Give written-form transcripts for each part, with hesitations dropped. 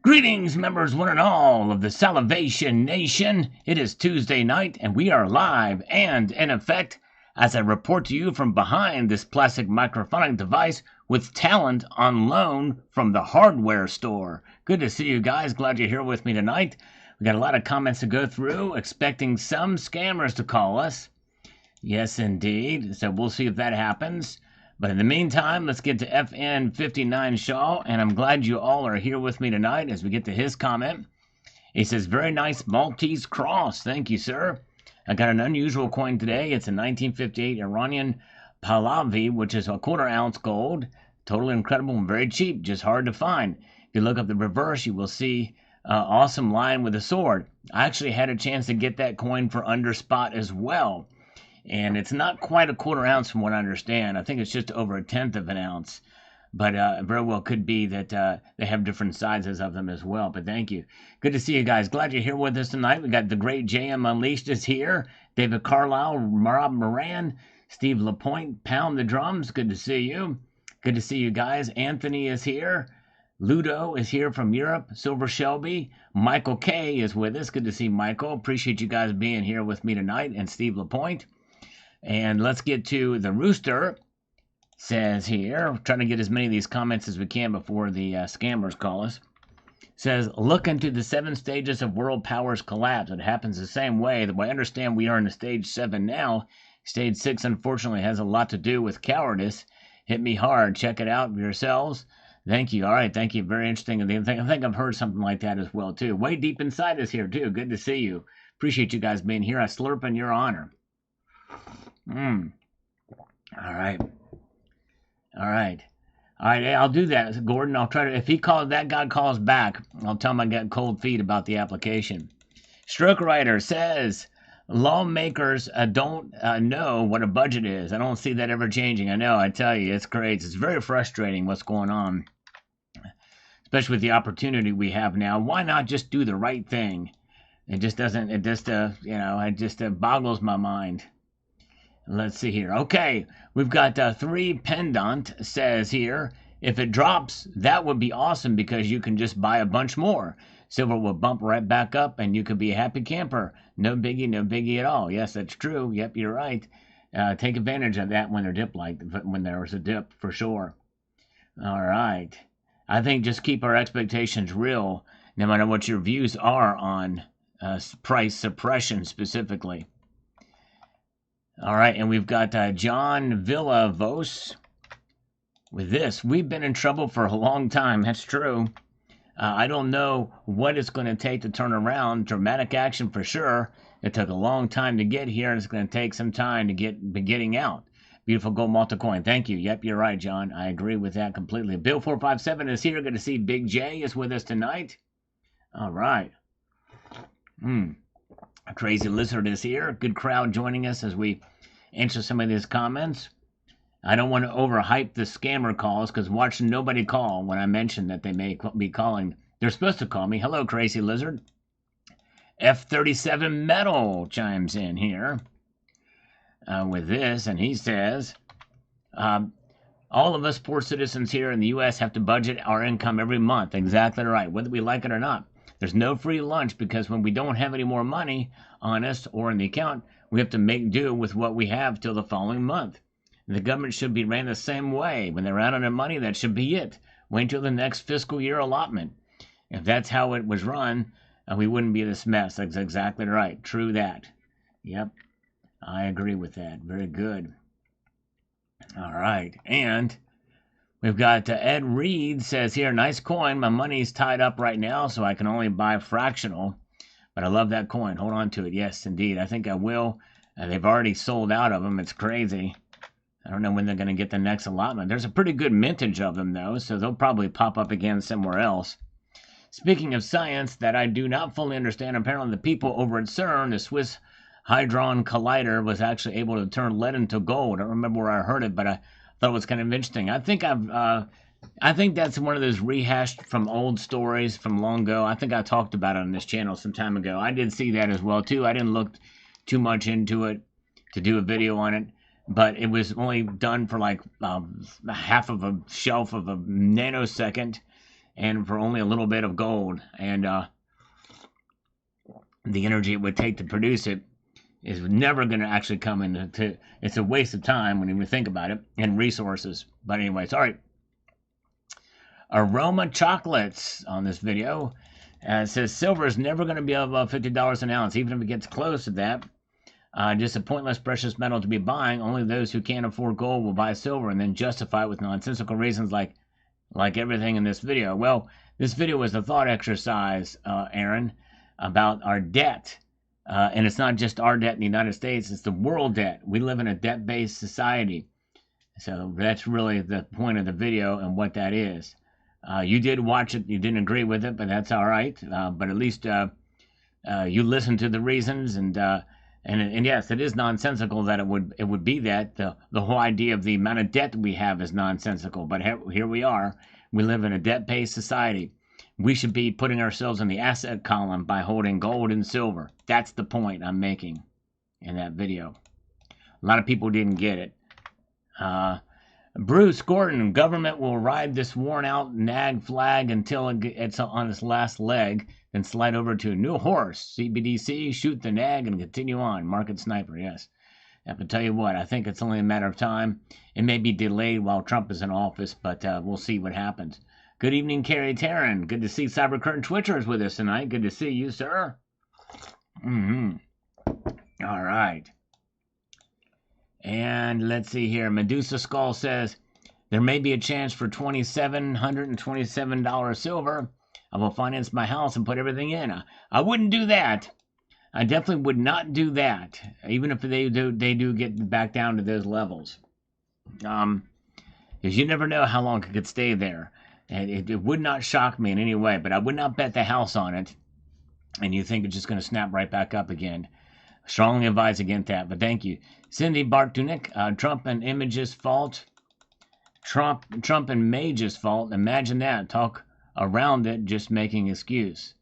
Greetings, members one and all of the Salivation Nation. It is Tuesday night, and we are live and in effect as I report to you from behind this plastic microphonic device with talent on loan from the hardware store. Good to see you guys. Glad you're here with me tonight. We got a lot of comments to go through, expecting some scammers to call us. Yes, indeed. So we'll see if that happens. But in the meantime, let's get to FN59 Shaw, and I'm glad you all are here with me tonight as we get to his comment. He says, very nice Maltese cross. Thank you, sir. I got an unusual coin today. It's a 1958 Iranian Pahlavi, which is a quarter-ounce gold. Totally incredible and very cheap, just hard to find. If you look up the reverse, you will see awesome lion with a sword. I actually had a chance to get that coin for under spot as well. And it's not quite a quarter ounce from what I understand. I think it's just over a tenth of an ounce. But very well could be that they have different sizes of them as well. But thank you. Good to see you guys. Glad you're here with us tonight. We got the great JM Unleashed is here. David Carlisle, Rob Moran, Steve Lapointe, Pound the Drums. Good to see you. Good to see you guys. Anthony is here. Ludo is here from Europe. Silver Shelby. Michael K is with us. Good to see Michael. Appreciate you guys being here with me tonight. And Steve Lapointe. And let's get to the Rooster. Says here, trying to get as many of these comments as we can before the scammers call us. Says, look into the 7 stages of world powers collapse. It happens the same way. The way I understand, we are in stage 7 now. Stage 6, unfortunately, has a lot to do with cowardice. Hit me hard. Check it out for yourselves. Thank you. All right, thank you. Very interesting. I think I've heard something like that as well, too. Way deep inside us here, too. Good to see you. Appreciate you guys being here. I slurp in your honor. All right. I'll do that, Gordon. I'll try to. If that guy calls back, I'll tell him I got cold feet about the application. Stroke Writer says, lawmakers don't know what a budget is. I don't see that ever changing. I know. I tell you, it's crazy. It's very frustrating what's going on, especially with the opportunity we have now. Why not just do the right thing? It just doesn't. It just boggles my mind. Let's see here. Okay, we've got 3 pendant says here. If it drops, that would be awesome because you can just buy a bunch more. Silver will bump right back up and you could be a happy camper. No biggie at all. Yes, that's true. Yep, you're right. Take advantage of that when when there's a dip for sure. All right. I think just keep our expectations real no matter what your views are on price suppression specifically. All right, and we've got John Villavos with this. We've been in trouble for a long time. That's true. I don't know what it's going to take to turn around. Dramatic action for sure. It took a long time to get here, and it's going to take some time to be getting out. Beautiful gold multi-coin. Thank you. Yep, you're right, John. I agree with that completely. Bill457 is here. Good to see Big J is with us tonight. All right. Crazy Lizard is here. Good crowd joining us as we answer some of these comments. I don't want to overhype the scammer calls because watch nobody call when I mention that they may be calling. They're supposed to call me. Hello, Crazy Lizard. F37 Metal chimes in here with this, and he says, all of us poor citizens here in the U.S. have to budget our income every month. Exactly right, whether we like it or not. There's no free lunch because when we don't have any more money on us or in the account, we have to make do with what we have till the following month. The government should be ran the same way. When they're out on their money, that should be it. Wait until the next fiscal year allotment. If that's how it was run, we wouldn't be this mess. That's exactly right. True that. Yep, I agree with that. Very good. All right, and we've got Ed Reed says here, nice coin. My money's tied up right now, so I can only buy fractional. But I love that coin. Hold on to it. Yes, indeed. I think I will. They've already sold out of them. It's crazy. I don't know when they're going to get the next allotment. There's a pretty good mintage of them, though, so they'll probably pop up again somewhere else. Speaking of science that I do not fully understand, apparently the people over at CERN, the Swiss Hadron Collider, was actually able to turn lead into gold. I don't remember where I heard it, but I thought it was kind of interesting. I think that's one of those rehashed from old stories from long ago. I think I talked about it on this channel some time ago. I did see that as well, too. I didn't look too much into it to do a video on it, but it was only done for like half of a shelf of a nanosecond, and for only a little bit of gold. And the energy it would take to produce it is never going to actually come into. It's a waste of time when you think about it, and resources. But anyways, all right. Aroma Chocolates on this video says silver is never going to be above $50 an ounce, even if it gets close to that. Just a pointless precious metal to be buying. Only those who can't afford gold will buy silver and then justify it with nonsensical reasons like everything in this video. Well, this video was a thought exercise, Aaron, about our debt. And it's not just our debt in the United States, it's the world debt. We live in a debt-based society. So that's really the point of the video and what that is. You did watch it, you didn't agree with it, but that's all right. But at least you listened to the reasons, and yes, it is nonsensical that it would be that. The whole idea of the amount of debt we have is nonsensical, but here we are. We live in a debt-based society. We should be putting ourselves in the asset column by holding gold and silver. That's the point I'm making in that video. A lot of people didn't get it. Bruce Gordon, government will ride this worn-out nag flag until it's on its last leg, then slide over to a new horse. CBDC, shoot the nag, and continue on. Market sniper, yes. I have to tell you what, I think it's only a matter of time. It may be delayed while Trump is in office, but we'll see what happens. Good evening, Carrie Taryn. Good to see Cybercurrent Twitchers with us tonight. Good to see you, sir. All right. And let's see here. Medusa Skull says, there may be a chance for $2,727 silver. I will finance my house and put everything in. I wouldn't do that. I definitely would not do that, even if they do get back down to those levels. Because you never know how long it could stay there. And it would not shock me in any way, but I would not bet the house on it. And you think it's just going to snap right back up again. Strongly advise against that, but thank you. Cindy Bartunik, Trump and Image's fault. Trump and Mage's fault. Imagine that. Talk around it, just making excuse.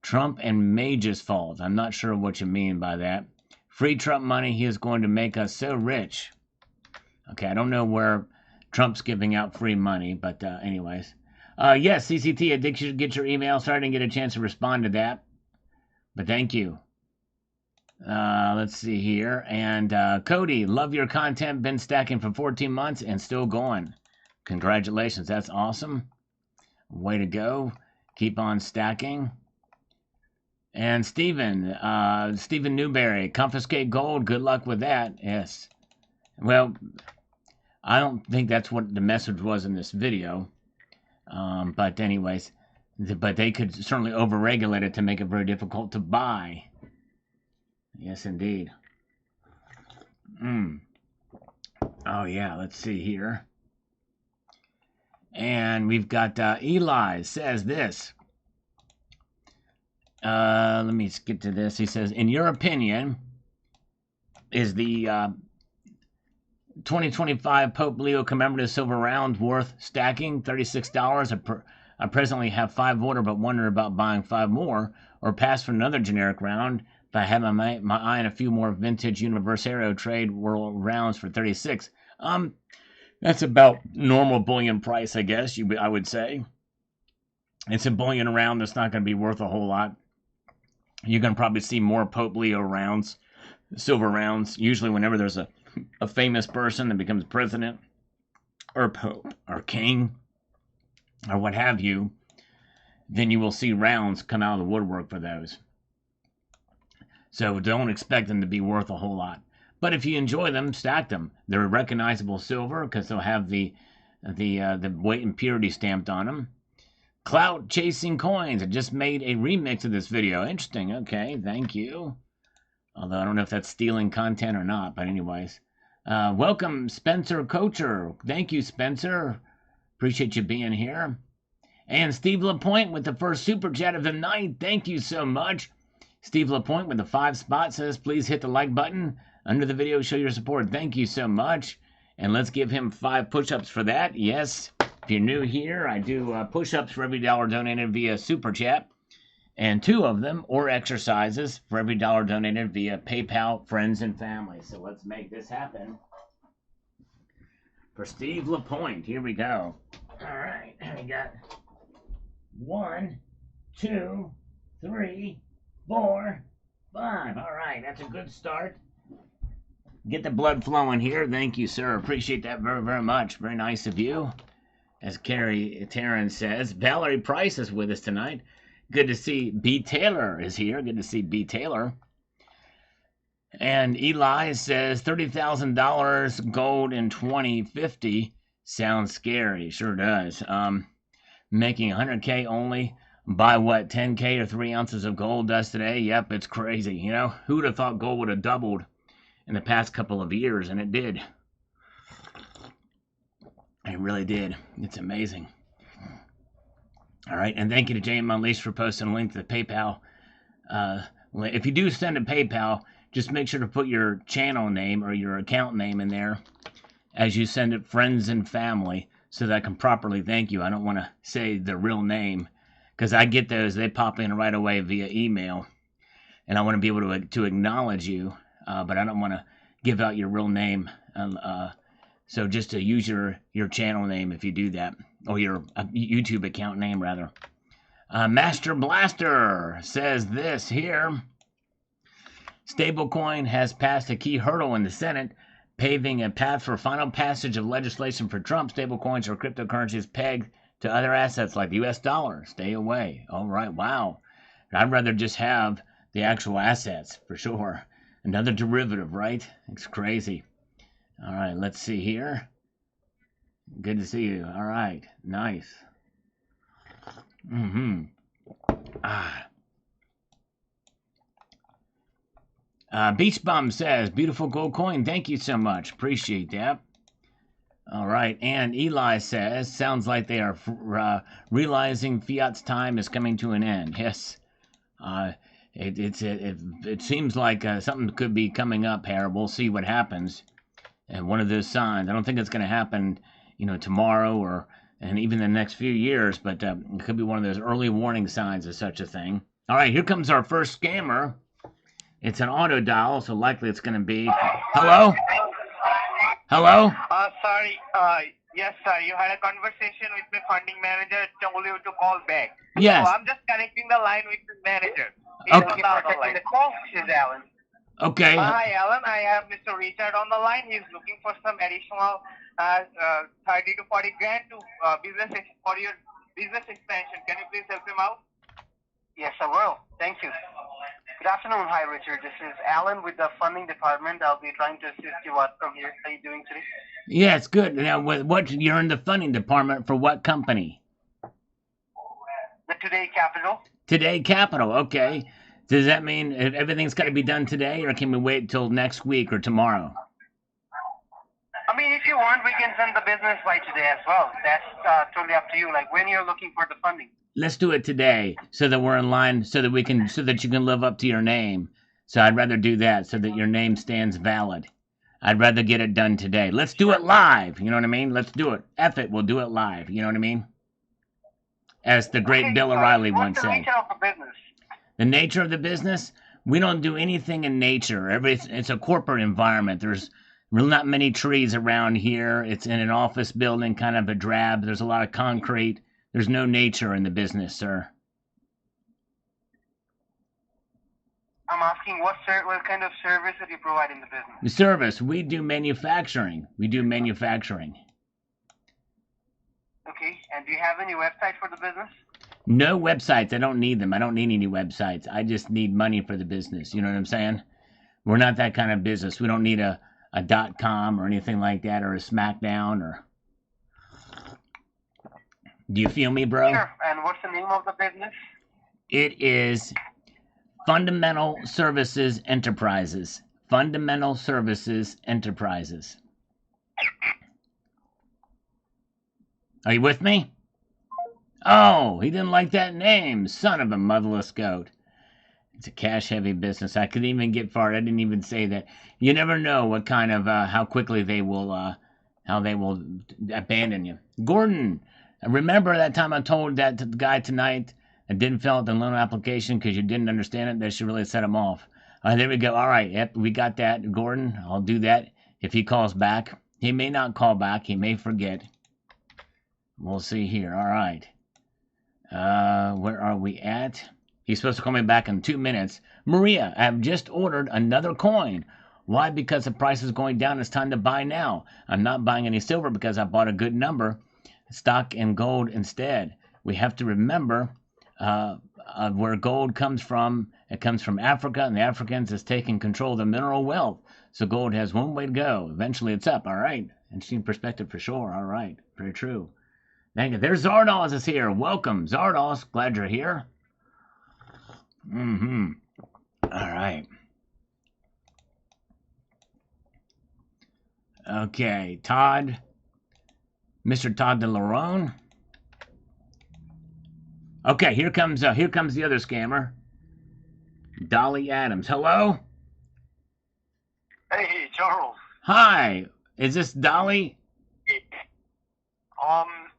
Trump and Mage's fault. I'm not sure what you mean by that. Free Trump money. He is going to make us so rich. Okay, I don't know where Trump's giving out free money, but anyways. Yes, CCT, I think you should get your email. Sorry I didn't get a chance to respond to that. But thank you. Let's see here. And Cody, love your content. Been stacking for 14 months and still going. Congratulations. That's awesome. Way to go. Keep on stacking. And Stephen Newberry, confiscate gold. Good luck with that. Yes. Well, I don't think that's what the message was in this video. But anyways, but they could certainly overregulate it to make it very difficult to buy. Yes, indeed. Oh, yeah, let's see here. And we've got Eli says this. Let me get to this. He says, in your opinion, is the 2025 Pope Leo commemorative silver round worth stacking? $36. I presently have 5 order, but wonder about buying 5 more, or pass for another generic round. If I had my eye on a few more vintage Universario trade world rounds for 36. That's about normal bullion price, I guess. I would say. It's a bullion round that's not going to be worth a whole lot. You're going to probably see more Pope Leo rounds, silver rounds. Usually, whenever there's a famous person that becomes president, or pope, or king, or what have you, then you will see rounds come out of the woodwork for those. So don't expect them to be worth a whole lot. But if you enjoy them, stack them. They're recognizable silver because they'll have the weight and purity stamped on them. Clout Chasing Coins. I just made a remix of this video. Interesting. Okay, thank you. Although I don't know if that's stealing content or not, but anyways. Welcome, Spencer Coacher. Thank you, Spencer. Appreciate you being here. And Steve LaPointe with the first super chat of the night. Thank you so much. Steve LaPointe with the 5 spot says, please hit the like button under the video. Show your support. Thank you so much. And let's give him 5 push-ups for that. Yes, if you're new here, I do push-ups for every $1 donated via super chat. And 2 of them, or exercises, for every $1 donated via PayPal, friends, and family. So let's make this happen. For Steve LaPointe, here we go. All right, we got 1, 2, 3, 4, 5. All right, that's a good start. Get the blood flowing here. Thank you, sir. Appreciate that very, very much. Very nice of you. As Carrie Taryn says, Valerie Price is with us tonight. Good to see B. Taylor is here. Good to see B. Taylor. And Eli says $30,000 gold in 2050 sounds scary. Sure does. Making 100K only by what, 10K or 3 ounces of gold does today? Yep, it's crazy. You know, who would have thought gold would have doubled in the past couple of years? And it did. It really did. It's amazing. All right, and thank you to JM Unleashed for posting a link to the PayPal. If you do send a PayPal, just make sure to put your channel name or your account name in there as you send it, friends and family, so that I can properly thank you. I don't want to say the real name, because I get those. They pop in right away via email, and I want to be able to acknowledge you, but I don't want to give out your real name. So just to use your channel name if you do that, or your YouTube account name, rather. Master Blaster says this here. Stablecoin has passed a key hurdle in the Senate, paving a path for final passage of legislation for Trump. Stablecoins are cryptocurrencies pegged to other assets like the U.S. dollar. Stay away. All right, wow. I'd rather just have the actual assets, for sure. Another derivative, right? It's crazy. All right, let's see here. Good to see you. All right, nice. Beach Bum says, beautiful gold coin. Thank you so much. Appreciate that. All right, and Eli says, sounds like they are realizing fiat's time is coming to an end. Yes, it seems like something could be coming up here. We'll see what happens. And one of those signs. I don't think it's going to happen, tomorrow and even the next few years, but it could be one of those early warning signs of such a thing. All right, here comes our first scammer. It's an auto dial, so likely it's going to be... Hello? Hello? Sorry. Yes, sir. You had a conversation with my funding manager, told you to call back. Yes. So I'm just connecting the line with the manager. He's okay. On the call. This is Alan. Okay. Hi, Alan. I have Mr. Richard on the line. He's looking for some additional 30 to 40 grand to for your business expansion. Can you please help him out? Yes, I will. Thank you. Good afternoon. Hi, Richard. This is Alan with the funding department. I'll be trying to assist you out from here. How are you doing today? Yes, good. Now, what you're in the funding department for what company? The Today Capital. Today Capital. Okay. Does that mean everything's got to be done today, or can we wait till next week or tomorrow? I mean, if you want, we can send the business by today as well. That's totally up to you. Like when you're looking for the funding. Let's do it today, so that we're in line, so that you can live up to your name. So I'd rather do that, so that your name stands valid. I'd rather get it done today. Let's do it live. You know what I mean? Let's do it. F it, we'll do it live. You know what I mean? As the great Bill O'Reilly once said. What's the nature of the business? The nature of the business? We don't do anything in nature. It's a corporate environment. There's really not many trees around here. It's in an office building, kind of a drab. There's a lot of concrete. There's no nature in the business, sir. I'm asking what kind of service that you provide in the business? The service. We do manufacturing. We do manufacturing. Okay. And do you have any website for the business? No websites. I don't need them. I don't need any websites. I just need money for the business. You know what I'm saying? We're not that kind of business. We don't need a .com or anything like that, or a SmackDown or... Do you feel me, bro? Sure. And what's the name of the business? It is Fundamental Services Enterprises. Fundamental Services Enterprises. Are you with me? Oh, he didn't like that name. Son of a motherless goat. It's a cash-heavy business. I couldn't even get far. I didn't even say that. You never know what kind of, how quickly they will, abandon you. Gordon, remember that time I told that guy tonight I didn't fill out the loan application because you didn't understand it? That should really set him off. There we go. All right. Yep, we got that. Gordon, I'll do that if he calls back. He may not call back. He may forget. We'll see here. All right. Where are we at? He's supposed to call me back in 2 minutes. Maria, I have just ordered another coin. Why? Because the price is going down. It's time to buy now. I'm not buying any silver because I bought a good number. Stock in gold instead. We have to remember where gold comes from. It comes from Africa, and the Africans is taking control of the mineral wealth. So gold has one way to go. Eventually it's up, all right? Interesting perspective for sure, all right. Very true. Thank you. There's Zardos is here. Welcome, Zardos. Glad you're here. All right. Okay, Todd. Mr. Todd DeLarone. Okay, here comes the other scammer. Dolly Adams. Hello? Hey, Charles. Hi. Is this Dolly?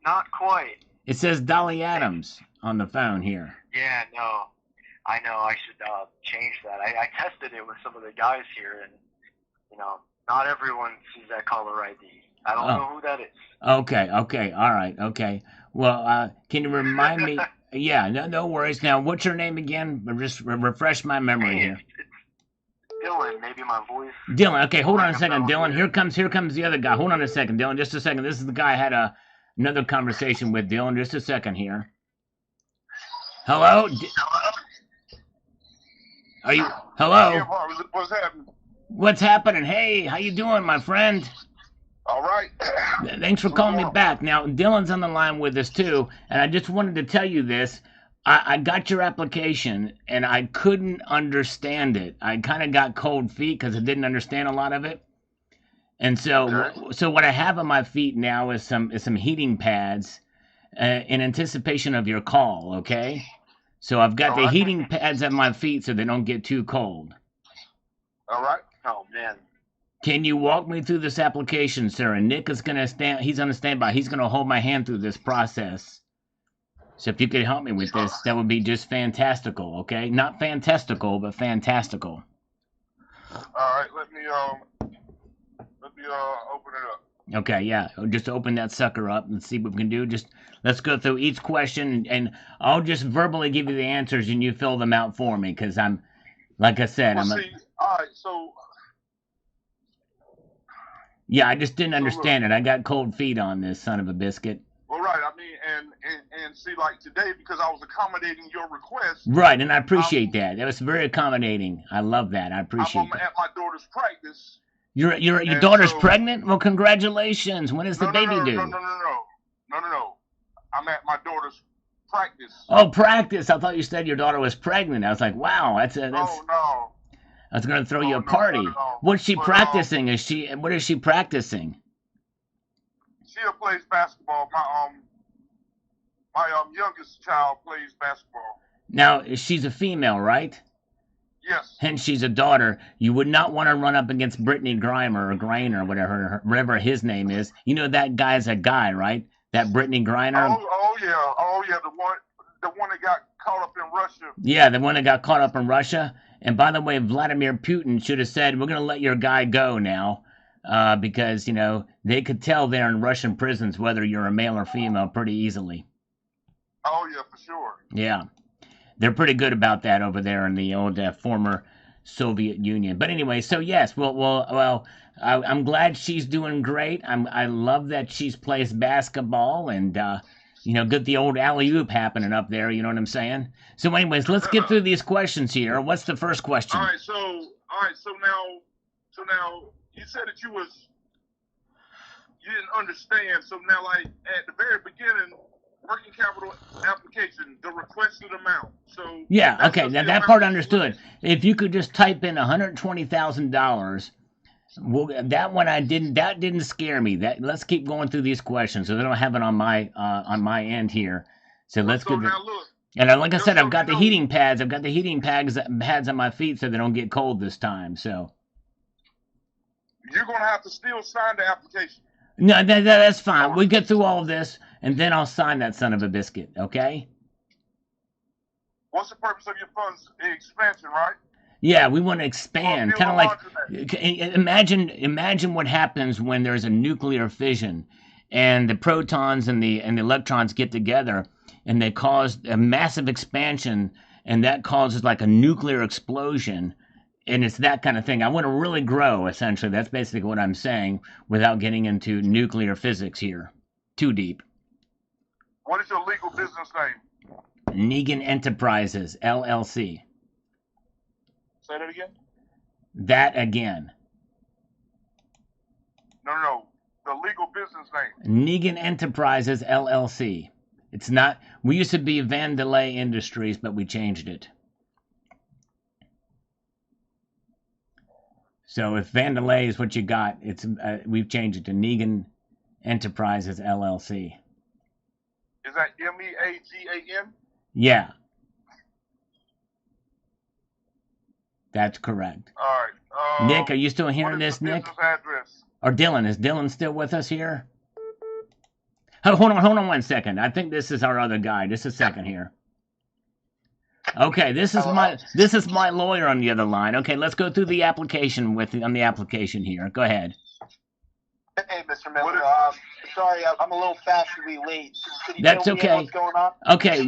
Not quite. It says Dolly Adams on the phone here. Yeah, no. I know. I should change that. I tested it with some of the guys here, and not everyone sees that caller ID. I don't know who that is. Okay. All right. Okay. Well, can you remind me? Yeah. No worries. Now, what's your name again? Just refresh my memory here. It's Dylan. Maybe my voice. Dylan. Okay. Hold on a second, Dylan. Here comes the other guy. Hold on a second, Dylan. Just a second. This is the guy I had another conversation with, Dylan. Just a second here. Hello. Are you? Hello. What's happening? What's happening? Hey, how you doing, my friend? All right. Thanks for calling me back. Now, Dylan's on the line with us, too, and I just wanted to tell you this. I got your application, and I couldn't understand it. I kind of got cold feet because I didn't understand a lot of it. And so what I have on my feet now is some heating pads in anticipation of your call, okay? So I've got the heating pads at my feet so they don't get too cold. All right. Oh, man. Can you walk me through this application, sir? And Nick is going to he's on a standby. He's going to hold my hand through this process. So if you could help me with this, that would be just fantastical, okay? Not fantastical, but fantastical. All right. Let me open it up. Okay, yeah. Just open that sucker up and see what we can do. Just let's go through each question, and I'll just verbally give you the answers, and you fill them out for me, because I'm, like I said, all right, so... Yeah, I just didn't understand it. I got cold feet on this son of a biscuit. Well, right. I mean, and see, like today, because I was accommodating your request. Right, and I appreciate that. That was very accommodating. I love that. I appreciate that. I'm at my daughter's practice. Your daughter's pregnant? Well, congratulations. When is the baby due? No. I'm at my daughter's practice. Oh, practice. I thought you said your daughter was pregnant. I was like, wow, that's. No. I was going to throw you a party. What's she practicing? What is she practicing? She plays basketball. My youngest child plays basketball. Now, she's a female, right? Yes. Hence, she's a daughter. You would not want to run up against Brittany Griner or Griner, whatever his name is. You know that guy's a guy, right? That Brittany Griner. Oh yeah. The one that got caught up in Russia. Yeah, the one that got caught up in Russia. And by the way, Vladimir Putin should have said, we're going to let your guy go now. Because, they could tell there in Russian prisons whether you're a male or female pretty easily. Oh, yeah, for sure. Yeah. They're pretty good about that over there in the old former Soviet Union. But anyway, so yes, well, I'm glad she's doing great. I love that she's plays basketball and, get the old alley-oop happening up there, you know what I'm saying? So anyways, let's get through these questions here. What's the first question? All right, so now you said that you didn't understand. So now, like, at the very beginning, working capital application, the requested amount. So yeah, okay, now that part understood. If you could just type in $120,000, well, that didn't scare me. Let's keep going through these questions, so they don't have it on my end here. So let's go. Now look. And like I said, I've got the heating pads. I've got the heating pads on my feet so they don't get cold this time. So you're gonna have to still sign the application. No, that's fine. We get through all of this, and then I'll sign that son of a biscuit. Okay? What's the purpose of your funds expansion, right? Yeah, we want to expand. Kind of like imagine what happens when there's a nuclear fission, and the protons and the electrons get together. and they cause a massive expansion, and that causes like a nuclear explosion, and it's that kind of thing. I want to really grow, essentially. That's basically what I'm saying, without getting into nuclear physics here. Too deep. What is your legal business name? Negan Enterprises, LLC. Say that again? That again. No. The legal business name. Negan Enterprises, LLC. It's not... We used to be Vandelay Industries, but we changed it. So if Vandelay is what you got, it's we've changed it to Negan Enterprises, LLC. Is that M-E-A-G-A-N? Yeah. That's correct. All right. Nick, are you still hearing this, Nick? Business address? Or Dylan? Is Dylan still with us here? Oh, hold on 1 second. I think this is our other guy. Just a second here. Okay, this is my lawyer on the other line. Okay, let's go through the application on the application here. Go ahead. Hey, Mr. Miller. Sorry, I'm a little fashionably late. Can you That's fill me in okay. what's going on? Okay,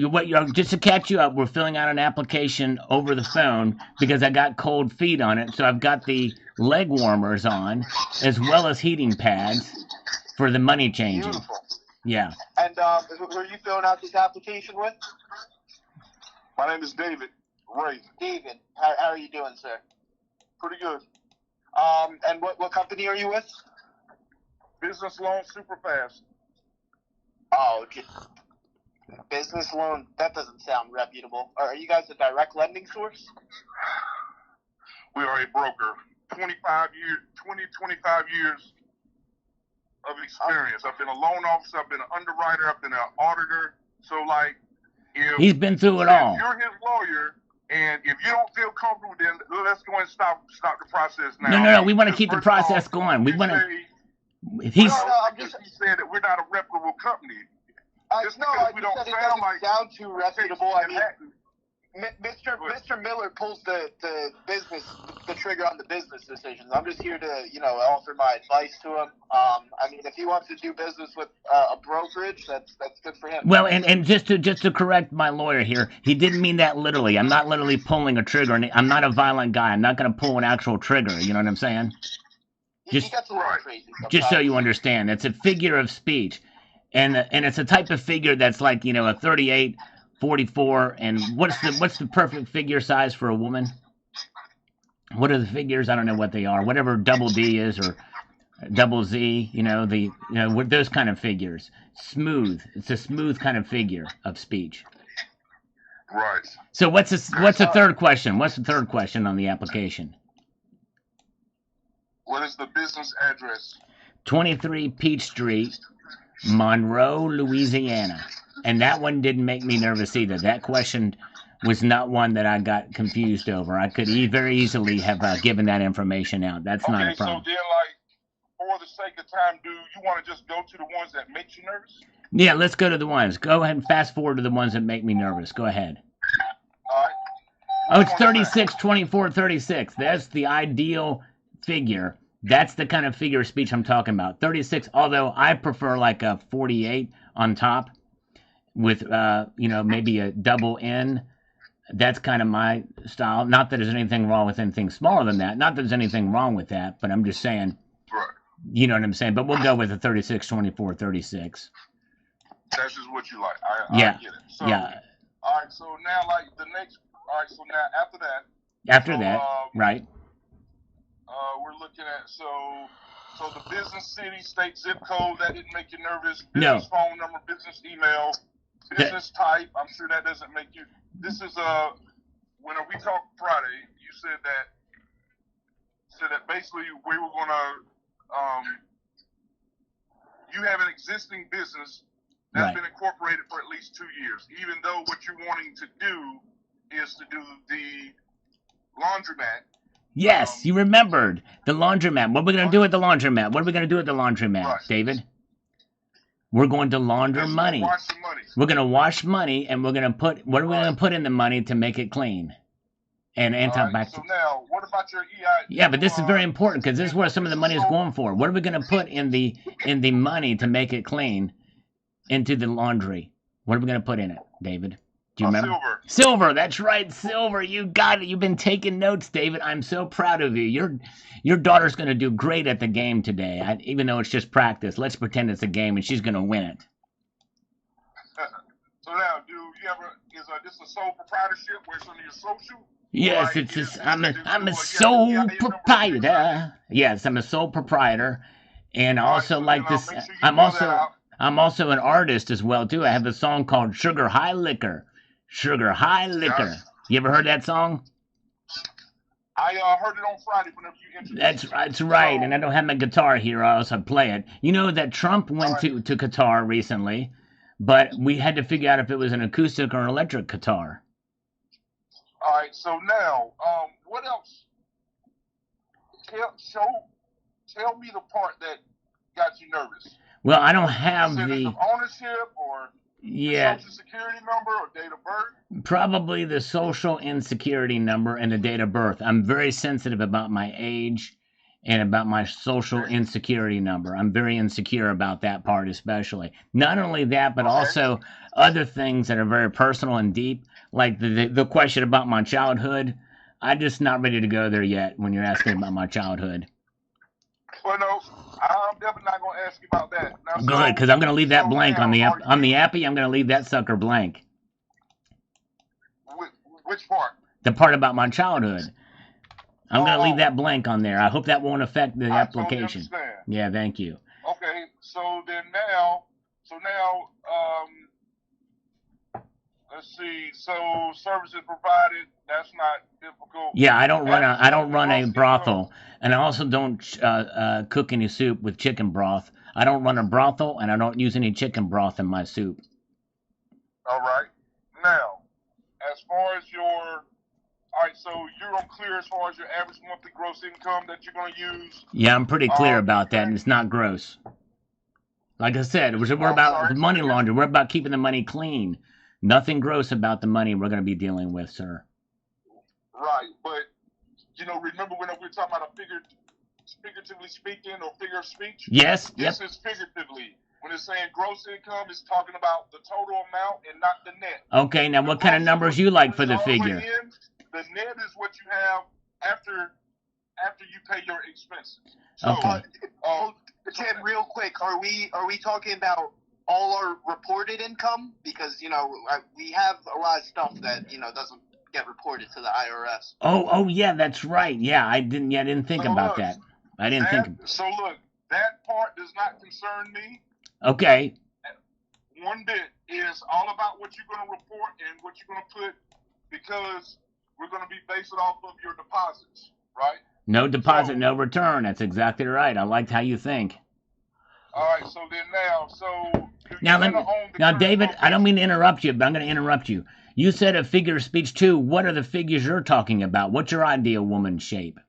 just to catch you up, we're filling out an application over the phone because I got cold feet on it, so I've got the leg warmers on, as well as heating pads for the money changing. Beautiful. Yeah. And who are you filling out this application with? My name is David Ray. David. How are you doing, sir? Pretty good. And what company are you with? Business loan super fast. Oh, okay. Business loan. That doesn't sound reputable. Are you guys a direct lending source? We are a broker. 25 years of experience. I've been a loan officer. I've been an underwriter. I've been an auditor. So, like, if He's been through it all. If you're his lawyer, and if you don't feel comfortable, then let's go and stop the process now. No. We want to keep the process going. We want to. He said that we're not a reputable company. Just No, because I we just don't said it sound doesn't like sound too reputable. I mean, Manhattan. Mr. Miller pulls the trigger on the business decisions. I'm just here to, offer my advice to him. I mean, if he wants to do business with a brokerage, that's good for him. Well, and just to correct my lawyer here, he didn't mean that literally. I'm not literally pulling a trigger. I'm not a violent guy. I'm not going to pull an actual trigger. You know what I'm saying? He gets a little crazy sometimes. Just so you understand, it's a figure of speech, and it's a type of figure that's like a 38, 44, and what's the perfect figure size for a woman? What are the figures? I don't know what they are. Whatever double D is or double Z, those kind of figures. Smooth. It's a smooth kind of figure of speech. Right. So what's the third question? What's the third question on the application? What is the business address? 23 Peach Street, Monroe, Louisiana. And that one didn't make me nervous either. That question was not one that I got confused over. I could very easily have given that information out. That's not a problem. So then, for the sake of time, do you want to just go to the ones that make you nervous? Yeah, let's go to the ones. Go ahead and fast forward to the ones that make me nervous. Go ahead. All right. Oh, it's 36, 24, 36. That's the ideal figure. That's the kind of figure of speech I'm talking about. 36, although I prefer like a 48 on top with, maybe a double N. That's kind of my style. Not that there's anything wrong with anything smaller than that. Not that there's anything wrong with that, but I'm just saying, Right. You know what I'm saying? But we'll go with a 36, 24, 36. That's just what you like. I get it. So, yeah. All right, so now, so now after that. After that, right. We're looking at, so the business city, state, zip code, that didn't make you nervous. No. Business phone number, business email, business type. I'm sure that doesn't make you. This is when we talked Friday, you said that basically we were gonna you have an existing business that's Right. been incorporated for at least 2 years, even though what you're wanting to do is to do the laundromat. Yes, you remembered. The laundromat. What are we going to do at the laundromat? What are we going to do at the laundromat, Right. David? We're going to launder money. Wash the money. We're going to wash money, and we're going to put... What are we going to put in the money to make it clean? And antibacterial. So now, what about your EI? Yeah, but this is very important, because this is where some of the money is going for. What are we going to put in the money to make it clean into the laundry? What are we gonna put in it, David? Do you remember? Silver. Silver. That's right, silver. You got it. You've been taking notes, David. I'm so proud of you. Your daughter's gonna do great at the game today. Even though it's just practice, let's pretend it's a game and she's gonna win it. So now, do you ever is this a sole proprietorship where it's under your social? Yes, Like, I'm a sole proprietor. Yes, I'm a sole proprietor, and All right, also so like then, this. make sure you I'm fill that out. also an artist as well too. I have a song called Sugar High Liquor. Sugar High Liquor. Yes. You ever heard that song? I heard it on Friday whenever you introduced That's right. And I don't have my guitar here, or else I'd play it. You know that Trump went All to Qatar recently, but we had to figure out if it was an acoustic or an electric guitar. All right, so now, what else? Tell me the part that got you nervous. Well, I don't have Percentage the of ownership or yeah. social security number or date of birth? Probably the social insecurity number and the date of birth. I'm very sensitive about my age and about my social insecurity number. I'm very insecure about that part especially. Not only that, but also other things that are very personal and deep, like the question about my childhood. I'm just not ready to go there yet when you're asking about my childhood. Well, no, I'm definitely not going to ask you about that. Now, Good, because I'm going to leave that blank on the now, appy. I'm going to leave that sucker blank. Which part? The part about my childhood. I'm going to leave that blank on there. I hope that won't affect the application. Totally understand. Yeah, thank you. Okay, so now, let's see. So services provided. That's not difficult. Yeah, I don't run a brothel, and I also don't cook any soup with chicken broth. I don't run a brothel, and I don't use any chicken broth in my soup. All right. Now, as far as so you're clear as far as your average monthly gross income that you're going to use? Yeah, I'm pretty clear about that, and it's not gross. Like I said, we're about the money laundering. We're about keeping the money clean. Nothing gross about the money we're going to be dealing with, sir. Right, but, remember when we were talking about figuratively speaking or figure of speech? Yes, This is figuratively. When it's saying gross income, it's talking about the total amount and not the net. Okay, now what kind of numbers you like for the figure? The net is what you have after you pay your expenses. So, Okay. Tim, real quick, are we talking about all our reported income? Because we have a lot of stuff that doesn't get reported to the IRS. Oh yeah, that's right. Yeah, I didn't think about that. I didn't think. So look, that part does not concern me. Okay. One bit is all about what you're going to report and what you're going to put, because we're going to be basing off of your deposits, right? No deposit, no return. That's exactly right. I liked how you think. All right, so then now, David, I don't mean to interrupt you, but I'm going to interrupt you. You said a figure of speech too. What are the figures you're talking about? What's your ideal woman shape?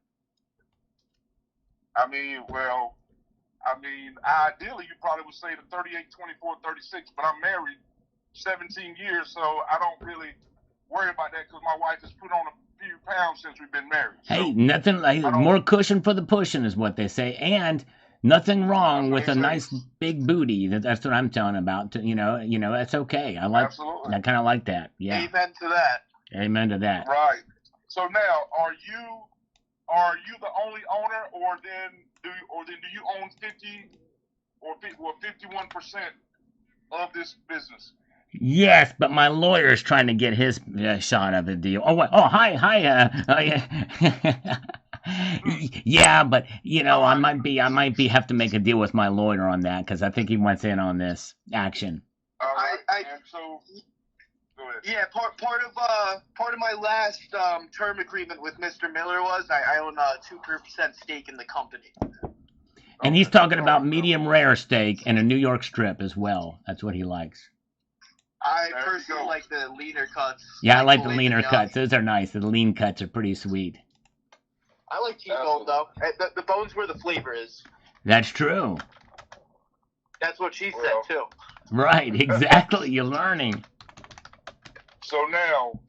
Ideally, you probably would say the 38, 24, 36, but I'm married 17 years, so I don't really worry about that because my wife has put on a few pounds since we've been married. Hey, nothing like more cushion for the pushing is what they say, and nothing wrong with a nice big booty. That's what I'm telling about. That's okay. I like. Absolutely. I kind of like that. Yeah. Amen to that. Amen to that. Right. So now, are you the only owner, or do you own 50 or 51% of this business? Yes, but my lawyer is trying to get his shot of the deal. Hi. Yeah, but I might have to make a deal with my lawyer on that because I think he wants in on this action. All right. So, go ahead. Yeah, part of my last term agreement with Mr. Miller was I own a 2% stake in the company. And he's talking about medium rare steak and a New York strip as well. That's what he likes. I personally like the leaner cuts. Yeah, I like the leaner cuts. Those are nice. The lean cuts are pretty sweet. I like T-bone, though. The bone's where the flavor is. That's true. That's what she said, too. Right, exactly. You're learning. So now,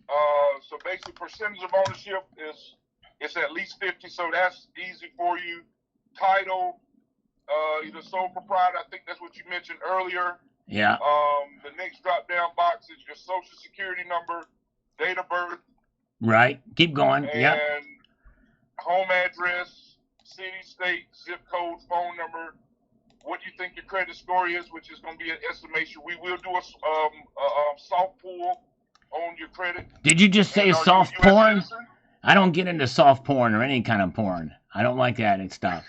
so basically percentage of ownership it's at least 50, so that's easy for you. Title, either sole proprietor, I think that's what you mentioned earlier. Yeah. The next drop down box is your social security number, date of birth, Right. Keep going. and Yep. home address, city, state, zip code, phone number, what you think your credit score is, which is going to be an estimation. We will do a soft pull on your credit. Did you just say And are you a soft US porn? citizen? I don't get into soft porn or any kind of porn. I don't like that and stuff.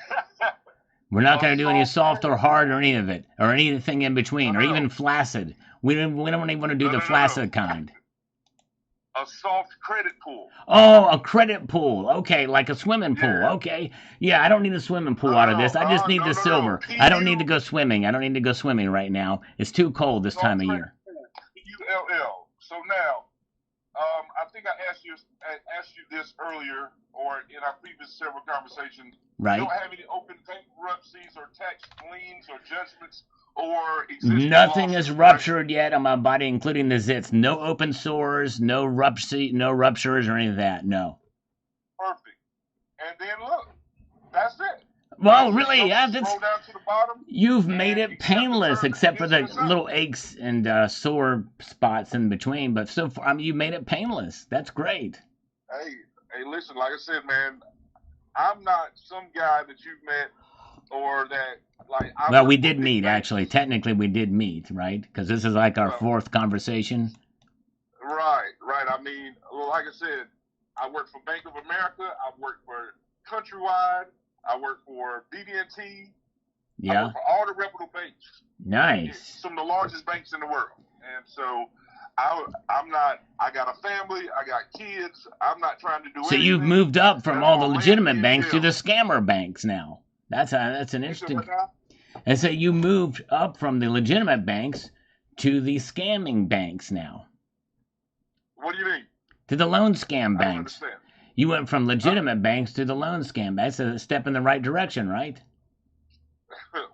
We're not going to do any soft or hard or any of it, or anything in between, or even flaccid. We don't even want to do the flaccid kind. A soft credit pool. Oh, a credit pool. Okay, like a swimming pool. Okay. Yeah, I don't need a swimming pool out of this. I just need the silver. I don't need to go swimming. I don't need to go swimming right now. It's too cold this time of year. PULL. So now, I think I asked you this earlier, or in our previous several conversations. Right. You don't have any open bankruptcies or tax liens or judgments or existing Nothing lawsuits, is ruptured yet on my body, including the zits. No open sores, no ruptures or any of that. No. Perfect. And then look, that's it. Well, really, yeah, Scroll down to the bottom. you've made it painless, except for the little aches and sore spots in between. But so far, I mean, you made it painless. That's great. Hey, listen, like I said, man, I'm not some guy that you've met or that, like, Well, we did meet, actually. Technically, we did meet, right? Because this is like our fourth conversation. Right. I mean, like I said, I work for Bank of America. I work for Countrywide. I work for BB&T. I work for all the reputable banks. Nice. Some of the largest banks in the world. And so I'm not, I got a family, I got kids. I'm not trying to do anything. So you've moved up from all the legitimate banks to the scammer banks now. That's an interesting. And so you moved up from the legitimate banks to the scamming banks now. What do you mean? To the loan scam I don't banks. understand. You went from legitimate banks to the loan scam. That's a step in the right direction, right?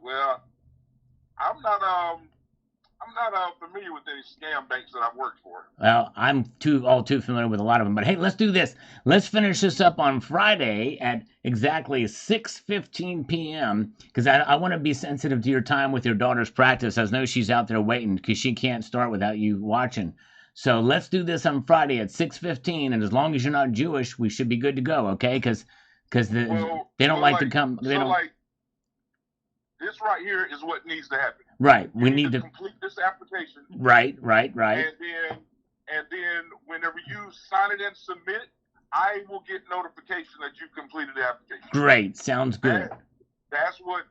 Well, I'm not familiar with any scam banks that I've worked for. Well, I'm all too familiar with a lot of them. But hey, let's do this. Let's finish this up on Friday at exactly 6:15 p.m. because I want to be sensitive to your time with your daughter's practice. I know she's out there waiting because she can't start without you watching. So let's do this on Friday at 6:15, and as long as you're not Jewish, we should be good to go, okay? Because they don't like to come. They don't. Like, this right here is what needs to happen. Right. We need to complete this application. Right. And then whenever you sign it and submit, I will get notification that you completed the application. Great. Sounds good. That's what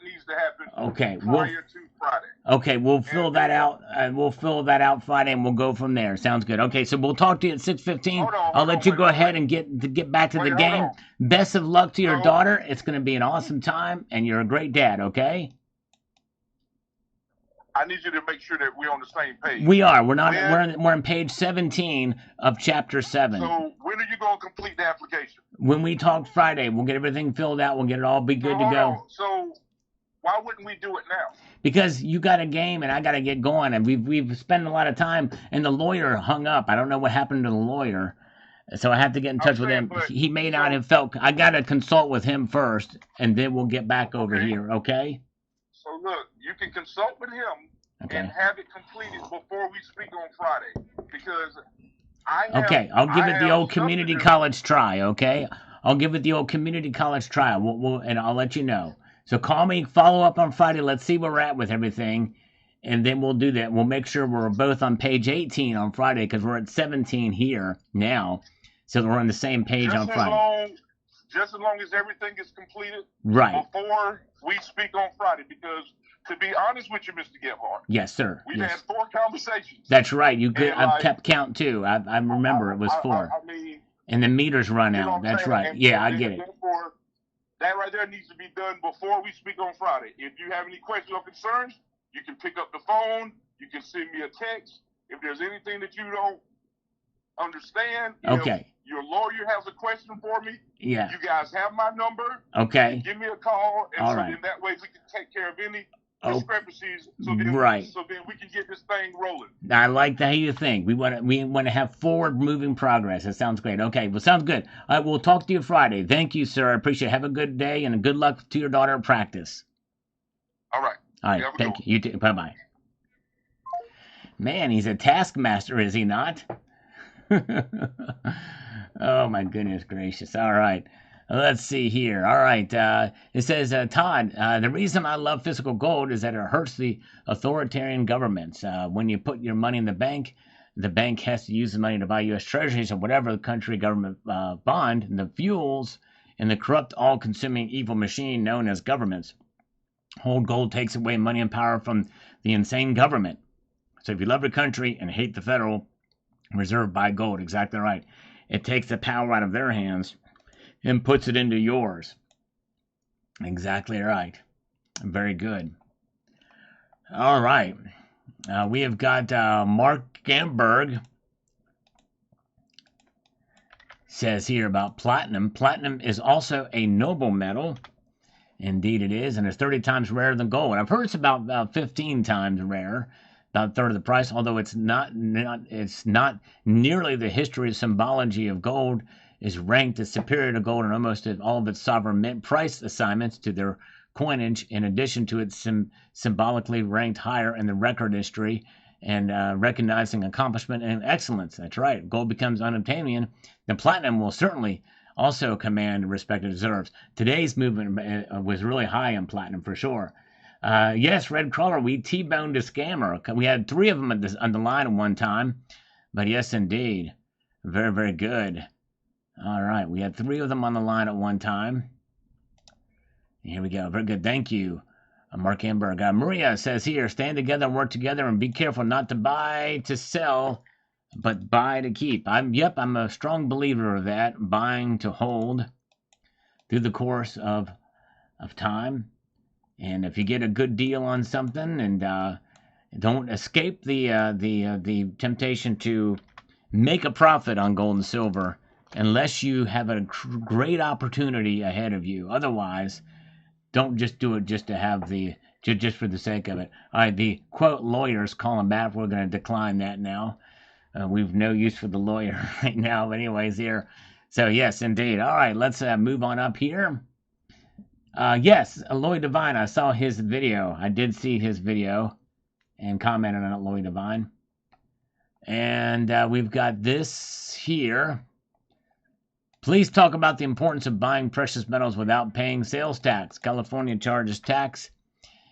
needs to happen. Okay. Prior to Friday. Okay, we'll fill that out. We'll fill that out Friday, and we'll go from there. Sounds good. Okay, so we'll talk to you at 6:15. I'll let you go ahead and get back to the game. Best of luck to your daughter. It's going to be an awesome time, and you're a great dad. Okay. I need you to make sure that we're on the same page. We are. We're not. We're on page 17 of chapter 7. So when are you going to complete the application? When we talk Friday, we'll get everything filled out. We'll get it all be good to go. So why wouldn't we do it now? Because you got a game and I got to get going, and we've spent a lot of time. And the lawyer hung up. I don't know what happened to the lawyer, so I have to get in touch with him. He may not have felt. I got to consult with him first, and then we'll get back over here. Okay. So look, you can consult with him and have it completed before we speak on Friday, because I'll give it the old community college try. Okay, I'll give it the old community college try. And I'll let you know. So call me, follow up on Friday. Let's see where we're at with everything, and then we'll do that. We'll make sure we're both on page 18 on Friday because we're at 17 here now, so we're on the same page on Friday. Just as long as everything is completed, right, before we speak on Friday, because to be honest with you, Mr. Gebhardt. Yes, sir. We've had 4 conversations. That's right. You could. I've kept count too. I remember it was 4. I mean, and the meters run out. That's right. Yeah, I get it. That right there needs to be done before we speak on Friday. If you have any questions or concerns, you can pick up the phone. You can send me a text. If there's anything that you don't understand, if your lawyer has a question for me, you guys have my number. Okay. Give me a call, and then that way we can take care of any discrepancies. So then we can get this thing rolling. I like how you think. We want to have forward moving progress. That sounds great. Okay, well, sounds good. All right, we'll talk to you Friday. Thank you, sir. I appreciate it. Have a good day and good luck to your daughter at practice. All right. All right. Thank you. You too. Bye-bye. Man, he's a taskmaster, is he not? Oh, my goodness gracious. All right. Let's see here. All right. It says, Todd, the reason I love physical gold is that it hurts the authoritarian governments. When you put your money in the bank has to use the money to buy U.S. treasuries or whatever the country government bond, and the fuels in the corrupt, all-consuming evil machine known as governments. Hold gold takes away money and power from the insane government. So if you love your country and hate the Federal Reserve, buy gold. Exactly right. It takes the power out of their hands and puts it into yours. Exactly right. Very good. All right. We have got Mark Gamberg says here about platinum. Platinum is also a noble metal. Indeed it is, and it's 30 times rarer than gold. I've heard it's about 15 times rarer, about a third of the price, although it's not nearly the history of symbology of gold is ranked as superior to gold in almost all of its sovereign mint price assignments to their coinage, in addition to its symbolically ranked higher in the record history and recognizing accomplishment and excellence. That's right. Gold becomes unobtainium. The platinum will certainly also command respect it deserves. Today's movement was really high in platinum for sure. Yes, Red Crawler, we T-boned a scammer. We had 3 of them on the line at one time. But yes, indeed. Very, very good. All right, we had 3 of them on the line at one time. Here we go. Very good. Thank you, Mark Amberg. Maria says here, stand together and work together and be careful not to buy to sell, but buy to keep. I'm a strong believer of that. Buying to hold through the course of time. And if you get a good deal on something, and don't escape the temptation to make a profit on gold and silver unless you have a great opportunity ahead of you. Otherwise, don't just do it just to have just for the sake of it. All right, the quote lawyers calling back. We're going to decline that now. We've no use for the lawyer right now. But anyways, here. So yes, indeed. All right, let's move on up here. Yes, Lloyd Divine. I saw his video. I did see his video and commented on it, Lloyd Divine. And we've got this here. Please talk about the importance of buying precious metals without paying sales tax. California charges tax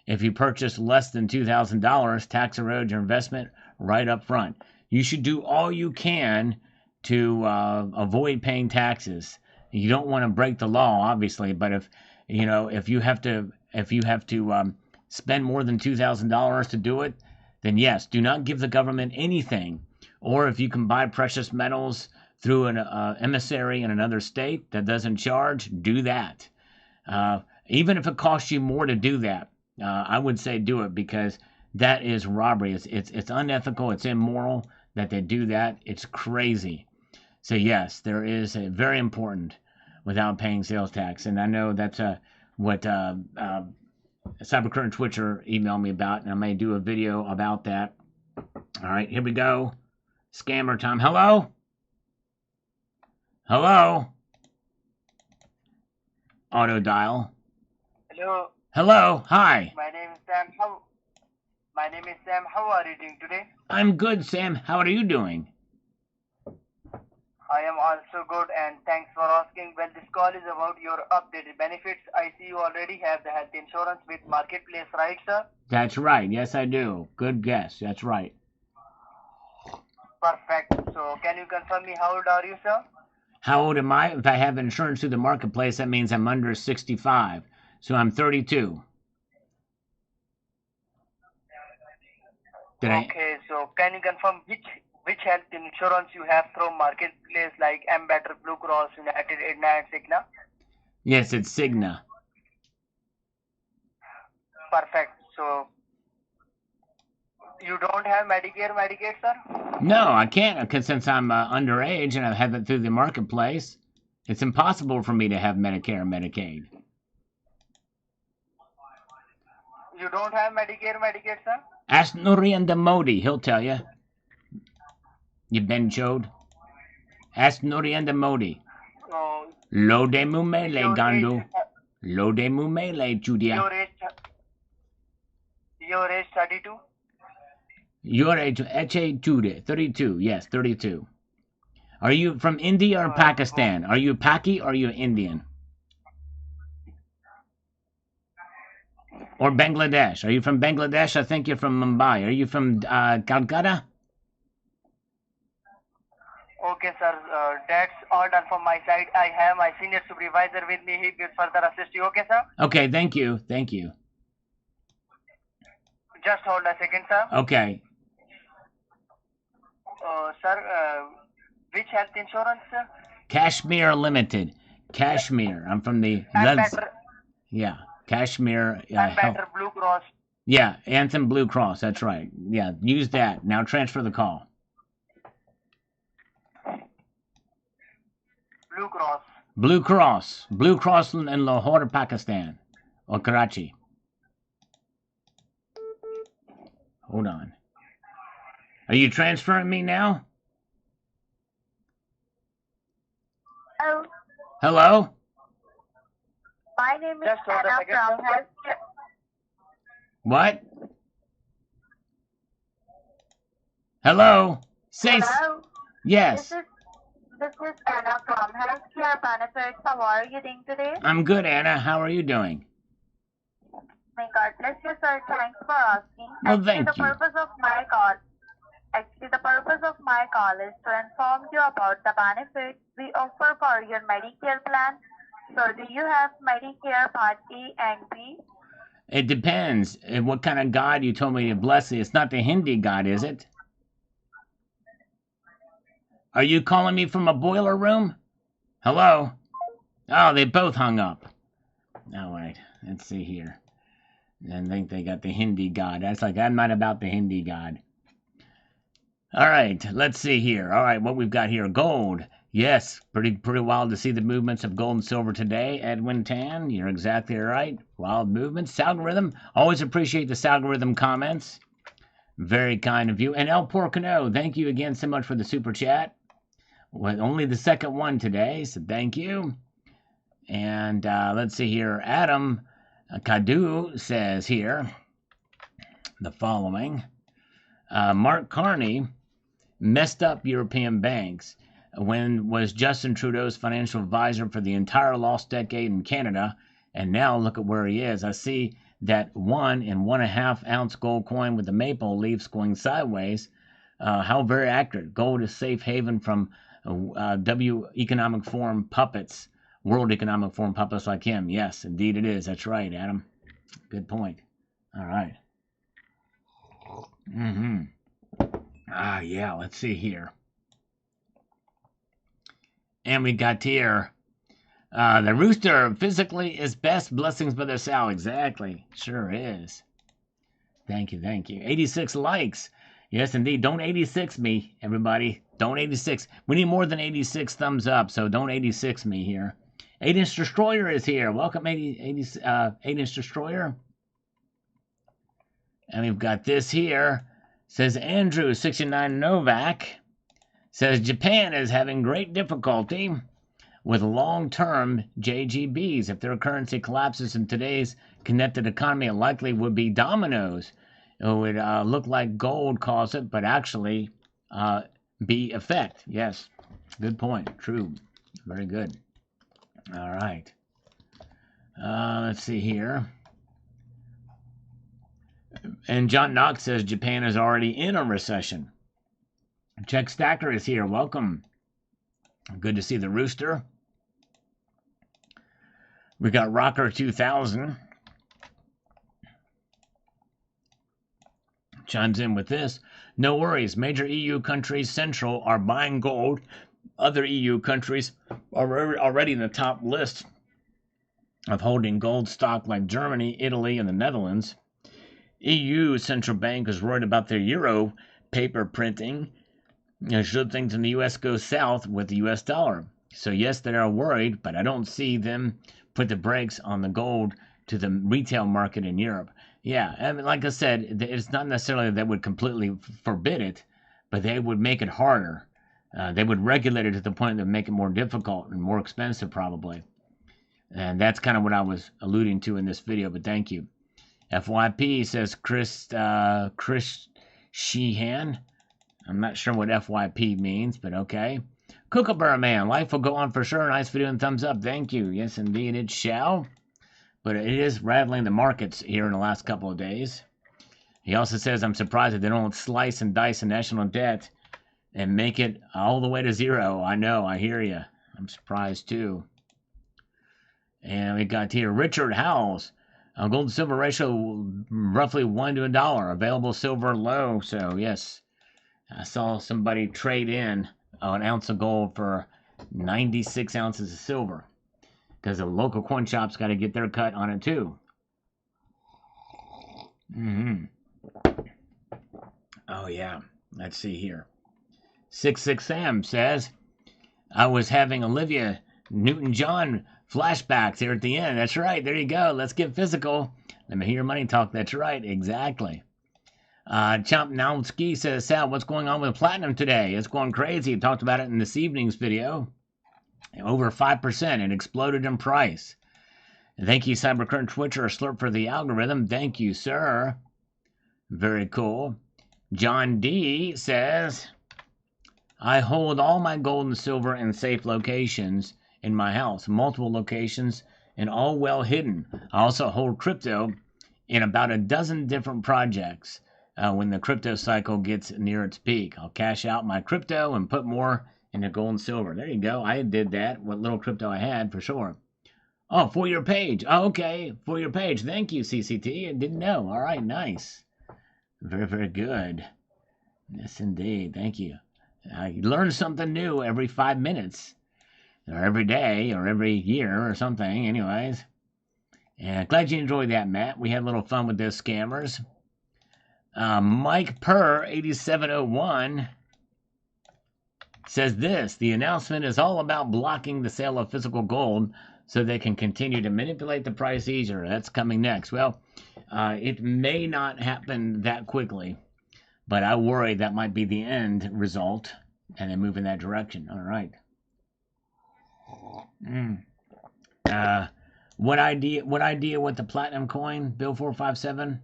if you purchase less than $2,000. Tax erodes your investment right up front. You should do all you can to avoid paying taxes. You don't want to break the law, obviously, but if you have to spend more than $2,000 to do it, then yes, do not give the government anything. Or if you can buy precious metals through an emissary in another state that doesn't charge, do that. Even if it costs you more to do that, I would say do it, because that is robbery. It's unethical. It's immoral that they do that. It's crazy. So yes, there is a very important without paying sales tax, and I know that's what Cybercurrent Twitcher emailed me about, and I may do a video about that. All right, here we go. Scammer time. Hello? Hello? Auto dial. Hello. Hello. Hi. My name is Sam. How are you doing today? I'm good, Sam. How are you doing? I am also good, and thanks for asking. Well, this call is about your updated benefits. I see you already have the health insurance with Marketplace, right, sir? That's right. Yes, I do. Good guess. That's right. Perfect. So, can you confirm me how old are you, sir? How old am I? If I have insurance through the Marketplace, that means I'm under 65. So I'm 32. Okay, so can you confirm which health insurance you have from Marketplace, like Better, Blue Cross, United, Aetna, and Cigna? Yes, it's Cigna. Perfect. So you don't have Medicare, Medicaid, sir? No, I can't, because since I'm underage and I have it through the Marketplace, it's impossible for me to have Medicare and Medicaid. You don't have Medicare, Medicaid, sir? Ask Narendra Modi, he'll tell you. You benchoed. Ask Narendra Modi. Lo de mumele gandu. Lo de mumele judia. Your age 32? Your age, 32. Yes, 32. Are you from India or Pakistan? Are you Paki or are you Indian? Or Bangladesh? Are you from Bangladesh? I think you're from Mumbai. Are you from Calcutta? Okay, sir. That's all done from my side. I have my senior supervisor with me. He will further assist you. Okay, sir? Okay, thank you. Thank you. Just hold a second, sir. Okay. Sir, which health insurance, sir? Kashmir Limited. Kashmir. I'm from the... Yeah, Kashmir. And better Blue Cross. Yeah, Anthem Blue Cross. That's right. Yeah, use that. Now transfer the call. Blue Cross. Blue Cross. Blue Cross in Lahore, Pakistan. Or Karachi. Hold on. Are you transferring me now? Hello. Hello? My name is Just hold a Anna second, from sir. Healthcare. What? Hello? Say... Hello. Yes. This is Anna from Healthcare Benefits. How are you doing today? I'm good, Anna. How are you doing? May God bless you, sir. Thanks for asking. Well, thank you. The purpose of my call is to inform you about the benefits we offer for your Medicare plan. So, do you have Medicare Part A and B? It depends. What kind of God you told me to bless me? It's not the Hindi God, is it? Are you calling me from a boiler room? Hello? Oh, they both hung up. All right. Let's see here. I think they got the Hindi God. That's like, I'm not about the Hindi God. All right. Let's see here. All right. What we've got here. Gold. Yes. Pretty wild to see the movements of gold and silver today, Edwin Tan. You're exactly right. Wild movements. Salgorithm. Always appreciate the Salgorithm comments. Very kind of you. And El Porcano, thank you again so much for the super chat. Well, only the second one today, so thank you. And let's see here. Adam Kadu says here the following. Mark Carney messed up European banks when was Justin Trudeau's financial advisor for the entire lost decade in Canada, and now look at where he is. I see that 1 and 1.5 ounce gold coin with the maple leaves going sideways. How very accurate. Gold is safe haven from Economic Forum puppets, World Economic Forum puppets like him. Yes, indeed it is. That's right, Adam. Good point. All right. Yeah, let's see here. And we got here, the rooster physically is best. Blessings, Brother Sal. Exactly. Sure is. Thank you. 86 likes. Yes, indeed. Don't 86 me, everybody. Don't 86. We need more than 86 thumbs up, so don't 86 me here. 8-inch Destroyer is here. Welcome, 8-inch Destroyer. And we've got this here. Says Andrew, 69 Novak. Says Japan is having great difficulty with long-term JGBs. If their currency collapses in today's connected economy, it likely would be dominoes. It would look like gold caused it, but actually be effect. Yes, good point. True. Very good. All right. Let's see here. And John Knox says Japan is already in a recession. Czech Stacker is here. Welcome. Good to see the rooster. We got Rocker 2000. Chimes in with this. No worries. Major EU countries central are buying gold. Other EU countries are already in the top list of holding gold stock, like Germany, Italy, and the Netherlands. EU central bank is worried about their euro paper printing, should things in the U.S. go south with the U.S. dollar. So yes, they are worried, but I don't see them put the brakes on the gold to the retail market in Europe. Yeah, I mean, like I said, it's not necessarily that they would completely forbid it, but they would make it harder. They would regulate it to the point that would make it more difficult and more expensive, probably. And that's kind of what I was alluding to in this video, but thank you. FYP says Chris Sheehan. I'm not sure what FYP means, but okay. Kookaburra Man, life will go on for sure. Nice video and thumbs up. Thank you. Yes, indeed, it shall. But it is rattling the markets here in the last couple of days. He also says, I'm surprised that they don't slice and dice the national debt and make it all the way to zero. I know, I hear you. I'm surprised too. And we got here Richard Howells. Gold to silver ratio roughly 1 to $1. Available silver low. So yes, I saw somebody trade in an ounce of gold for 96 ounces of silver, because the local coin shop's got to get their cut on it too. Oh yeah, let's see here. 66 Sam says, I was having Olivia Newton-John flashbacks here at the end. That's right, there you go. Let's get physical. Let me hear your money talk. That's right, exactly. Chomp Nowski says, Sal, what's going on with platinum today? It's going crazy. We talked about it in this evening's video. Over 5%. It exploded in price. Thank you, Cybercurrent Twitcher, Slurp, for the algorithm. Thank you, sir. Very cool. John D says, I hold all my gold and silver in safe locations in my house, multiple locations, and all well hidden. I also hold crypto in about a dozen different projects. When the crypto cycle gets near its peak, I'll cash out my crypto and put more into gold and silver. There you go. I did that. What little crypto I had, for sure. Oh, for your page. Oh, okay. For your page. Thank you, CCT. I didn't know. All right, nice. Very, very good. Yes, indeed. Thank you. You learn something new every 5 minutes, or every day, or every year, or something. Anyways. And glad you enjoyed that, Matt. We had a little fun with those scammers. Mike Purr 8701 says this: the announcement is all about blocking the sale of physical gold so they can continue to manipulate the price easier. That's coming next. Well, it may not happen that quickly, but I worry that might be the end result, and then move in that direction. All right. What idea with the platinum coin, Bill 457?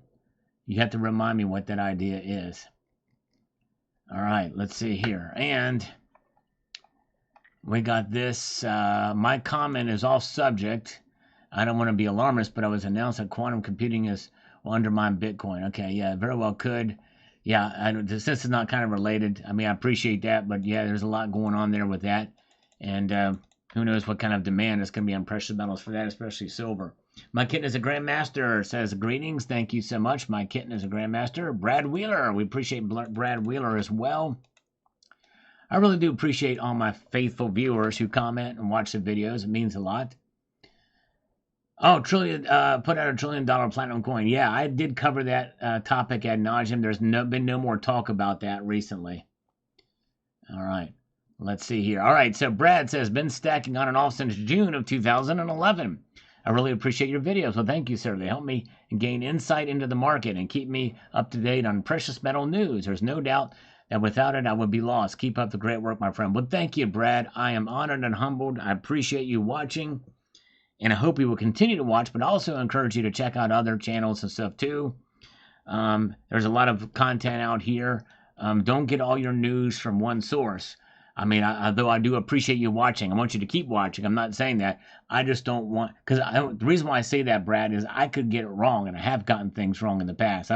You have to remind me what that idea is. All right, let's see here. And we got this. My comment is off subject. I don't want to be alarmist, but I was announced that quantum computing will undermine Bitcoin. Okay, yeah, very well could. Yeah, this is not kind of related. I mean, I appreciate that, but yeah, there's a lot going on there with that. And who knows what kind of demand is going to be on precious metals for that, especially silver. My Kitten is a Grandmaster says, greetings. Thank you so much. My Kitten is a Grandmaster. Brad Wheeler. We appreciate Brad Wheeler as well. I really do appreciate all my faithful viewers who comment and watch the videos. It means a lot. Oh, put out $1 trillion platinum coin. Yeah, I did cover that topic ad nauseum. There's been no more talk about that recently. All right. Let's see here. All right. So Brad says, been stacking on and off since June of 2011. I really appreciate your videos. Well, thank you, sir. They help me gain insight into the market and keep me up to date on precious metal news. There's no doubt that without it, I would be lost. Keep up the great work, my friend. Well, thank you, Brad. I am honored and humbled. I appreciate you watching, and I hope you will continue to watch, but also encourage you to check out other channels and stuff, too. There's a lot of content out here. Don't get all your news from one source. I mean, though I do appreciate you watching. I want you to keep watching. I'm not saying that. I just don't want... Because the reason why I say that, Brad, is I could get it wrong, and I have gotten things wrong in the past.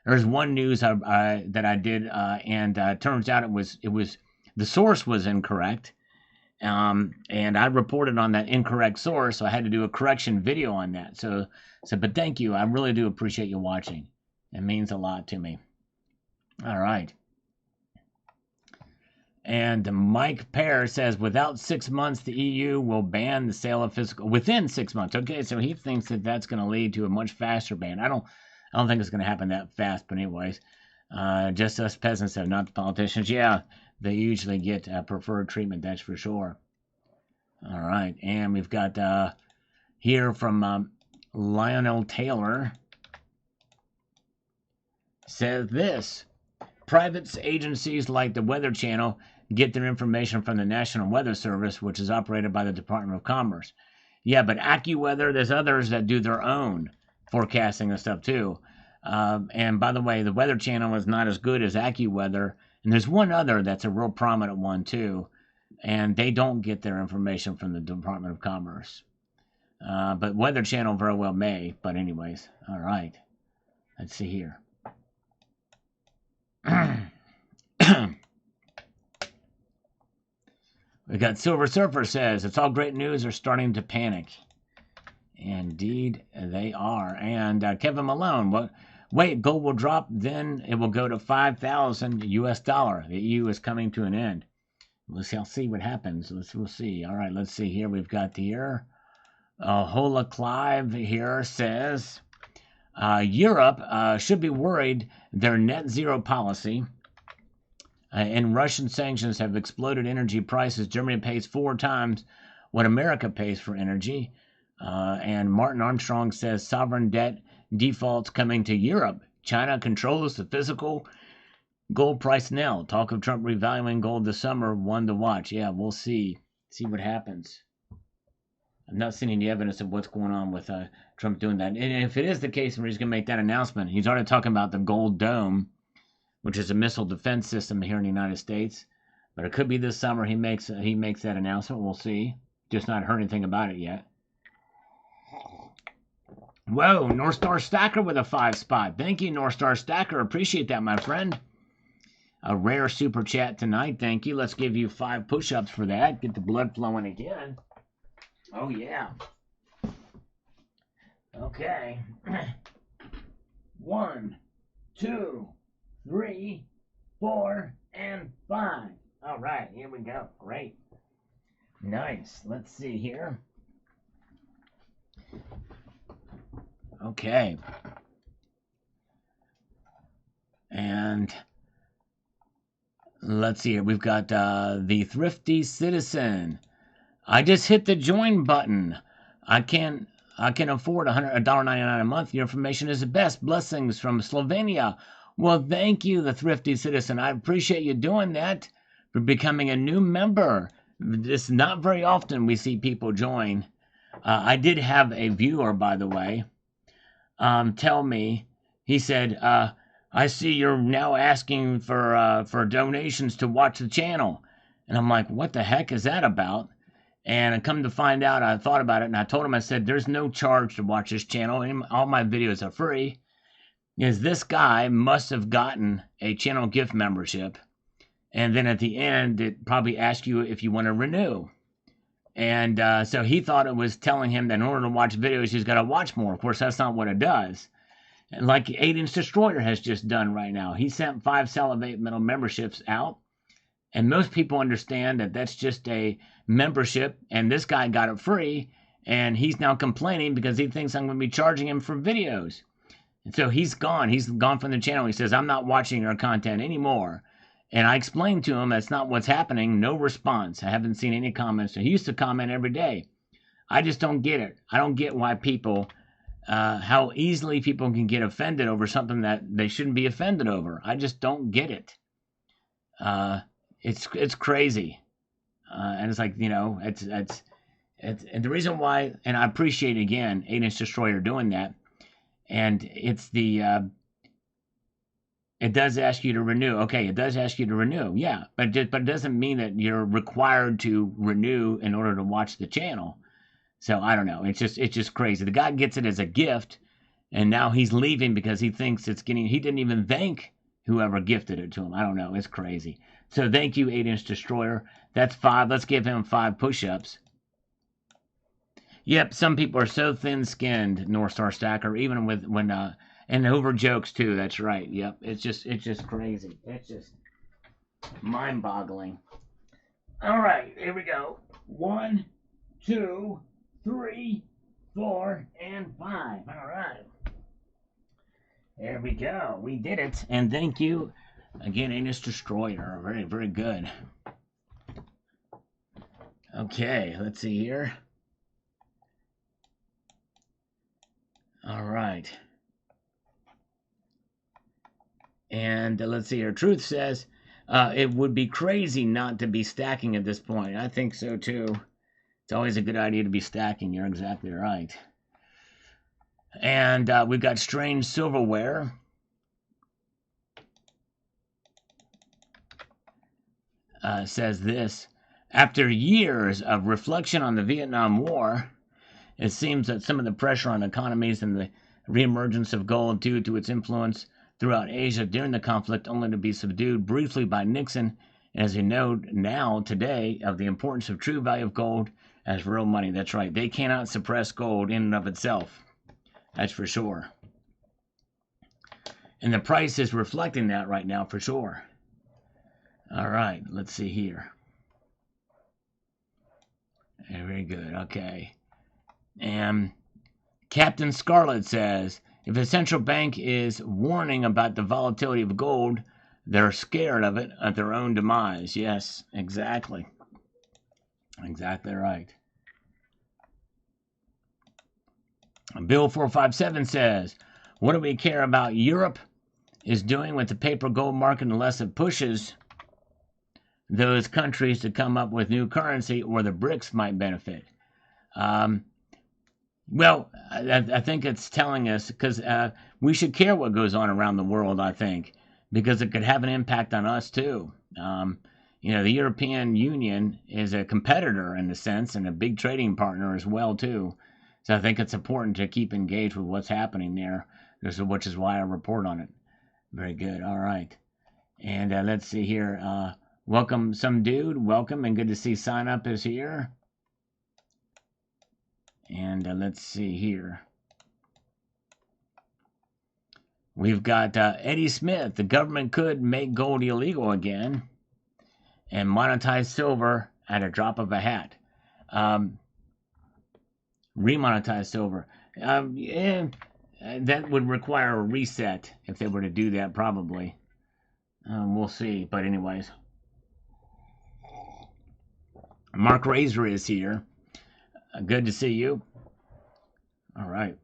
There's one news that I did, and turns out it was the source was incorrect. And I reported on that incorrect source, so I had to do a correction video on that. But thank you. I really do appreciate you watching. It means a lot to me. All right. And Mike Pear says, without 6 months, the EU will ban the sale of physical... Within 6 months. Okay, so he thinks that that's going to lead to a much faster ban. I don't think it's going to happen that fast, but anyways. Just us peasants, though, not the politicians. Yeah, they usually get preferred treatment, that's for sure. All right, and we've got here from Lionel Taylor. Says this: private agencies like the Weather Channel get their information from the National Weather Service, which is operated by the Department of Commerce. Yeah, but AccuWeather, there's others that do their own forecasting and stuff too. And by the way, the Weather Channel is not as good as AccuWeather. And there's one other that's a real prominent one, too. And they don't get their information from the Department of Commerce. But Weather Channel very well may. But anyways, all right. Let's see here. We got Silver Surfer says, it's all great news. They're starting to panic. Indeed, they are. And Kevin Malone, wait, gold will drop, then it will go to 5,000 US dollar. The EU is coming to an end. We'll see what happens. We'll see. All right, let's see here. We've got here. Hola Clive here says, Europe should be worried their net zero policy and Russian sanctions have exploded energy prices. Germany pays 4 times what America pays for energy. And Martin Armstrong says sovereign debt defaults coming to Europe. China controls the physical gold price now. Talk of Trump revaluing gold this summer. One to watch. Yeah, we'll see. See what happens. I've not seen any evidence of what's going on with Trump doing that. And if it is the case where he's going to make that announcement, he's already talking about the Gold Dome, which is a missile defense system here in the United States. But it could be this summer he makes that announcement. We'll see. Just not heard anything about it yet. Whoa, North Star Stacker with a 5 spot. Thank you, North Star Stacker. Appreciate that, my friend. A rare super chat tonight. Thank you. Let's give you 5 push-ups for that. Get the blood flowing again. Oh, yeah. Okay. 1, 2, 3, 4, and 5. All right, here we go. Great. Nice. Let's see here. Okay. And let's see here. We've got the Thrifty Citizen. I just hit the join button. I can afford $1.99 a month. Your information is the best. Blessings from Slovenia. Well, thank you, the Thrifty Citizen. I appreciate you doing that, for becoming a new member. It's not very often we see people join. I did have a viewer, by the way, tell me, he said, I see you're now asking for donations to watch the channel. And I'm like, what the heck is that about? And I come to find out, I thought about it, and I told him, I said, there's no charge to watch this channel, and all my videos are free. Is this guy must have gotten a channel gift membership, and then at the end, it probably asks you if you want to renew. And so he thought it was telling him that in order to watch videos, he's got to watch more. Of course, that's not what it does. And like 8-Inch Destroyer has just done right now. He sent 5 Salivate Metal memberships out. And most people understand that that's just a membership. And this guy got it free. And he's now complaining because he thinks I'm going to be charging him for videos. And so he's gone. He's gone from the channel. He says, I'm not watching your content anymore. And I explained to him that's not what's happening. No response. I haven't seen any comments. So he used to comment every day. I just don't get it. I don't get why people, how easily people can get offended over something that they shouldn't be offended over. I just don't get it. It's crazy. And it's like, you know, it's and the reason why, and I appreciate again 8-Inch Destroyer doing that. And it's the it does ask you to renew. Okay, it does ask you to renew. Yeah, but it doesn't mean that you're required to renew in order to watch the channel. So I don't know. It's just crazy. The guy gets it as a gift, and now he's leaving because he thinks it's getting. He didn't even thank whoever gifted it to him. I don't know. It's crazy. So thank you, 8-Inch Destroyer. That's 5. Let's give him 5 push-ups. Yep, some people are so thin-skinned, North Star Stacker, even when and over jokes too. That's right. Yep, it's just crazy. It's just mind-boggling. All right, here we go. 1, 2, 3, 4, and 5. All right. There we go. We did it. And thank you again, 8-Inch Destroyer. Very, very good. Okay, let's see here. All right. And let's see here. Truth says it would be crazy not to be stacking at this point. I think so too. It's always a good idea to be stacking. You're exactly right. And we've got Strange Silverware. Says this: after years of reflection on the Vietnam War, it seems that some of the pressure on economies and the reemergence of gold due to its influence throughout Asia during the conflict only to be subdued briefly by Nixon, as you know now today, of the importance of true value of gold as real money. That's right. They cannot suppress gold in and of itself. That's for sure. And the price is reflecting that right now for sure. All right, let's see here. Very good. Okay. And Captain Scarlet says, if a central bank is warning about the volatility of gold, they're scared of it at their own demise. Yes, exactly. Exactly right. Bill 457 says, what do we care about Europe is doing with the paper gold market unless it pushes those countries to come up with new currency, or the BRICS might benefit? Well, I think it's telling us, because we should care what goes on around the world, I think, because it could have an impact on us too. You know, the European Union is a competitor in a sense and a big trading partner as well too. So I think it's important to keep engaged with what's happening there, which is why I report on it. Very good. All right. And let's see here. Welcome, some dude. Welcome, and good to see Sign Up is here. And let's see here. We've got Eddie Smith. The government could make gold illegal again and monetize silver at a drop of a hat. Remonetize silver. Yeah, that would require a reset if they were to do that, probably. We'll see. But anyways. Mark Razor is here. Good to see you. All right.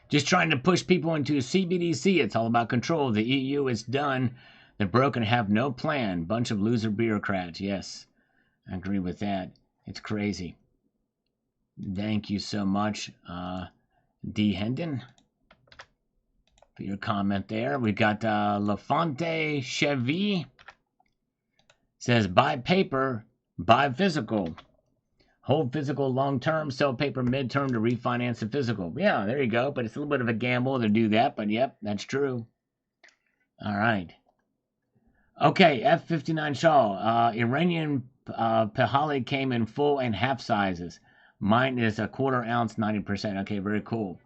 Just trying to push people into CBDC. It's all about control. The EU is done. The broken have no plan. Bunch of loser bureaucrats. Yes, I agree with that. It's crazy. Thank you so much, D. Hendon, for your comment there. We got Lafonte Chevy. Says, buy paper, buy physical. Hold physical long-term, sell paper mid-term to refinance the physical. Yeah, there you go. But it's a little bit of a gamble to do that. But yep, that's true. All right. Okay, F59 Shaw. Iranian Pahali came in full and half sizes. Mine is a 1/4 ounce, 90%. Okay, very cool.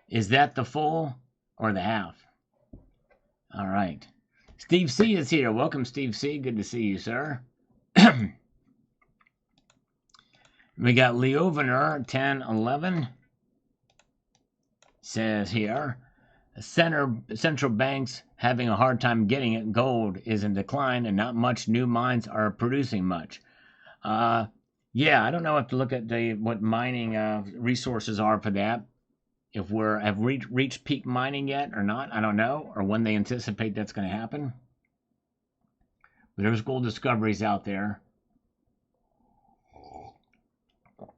Is that the full or the half? All right. Steve C is here. Welcome, Steve C. Good to see you, sir. We got Leovener 1011. Says here, central banks having a hard time getting it. Gold is in decline and not much new mines are producing much. Yeah, I don't know if to look at what mining resources are for that. If have reached peak mining yet or not, I don't know, or when they anticipate that's going to happen. But there's gold discoveries out there.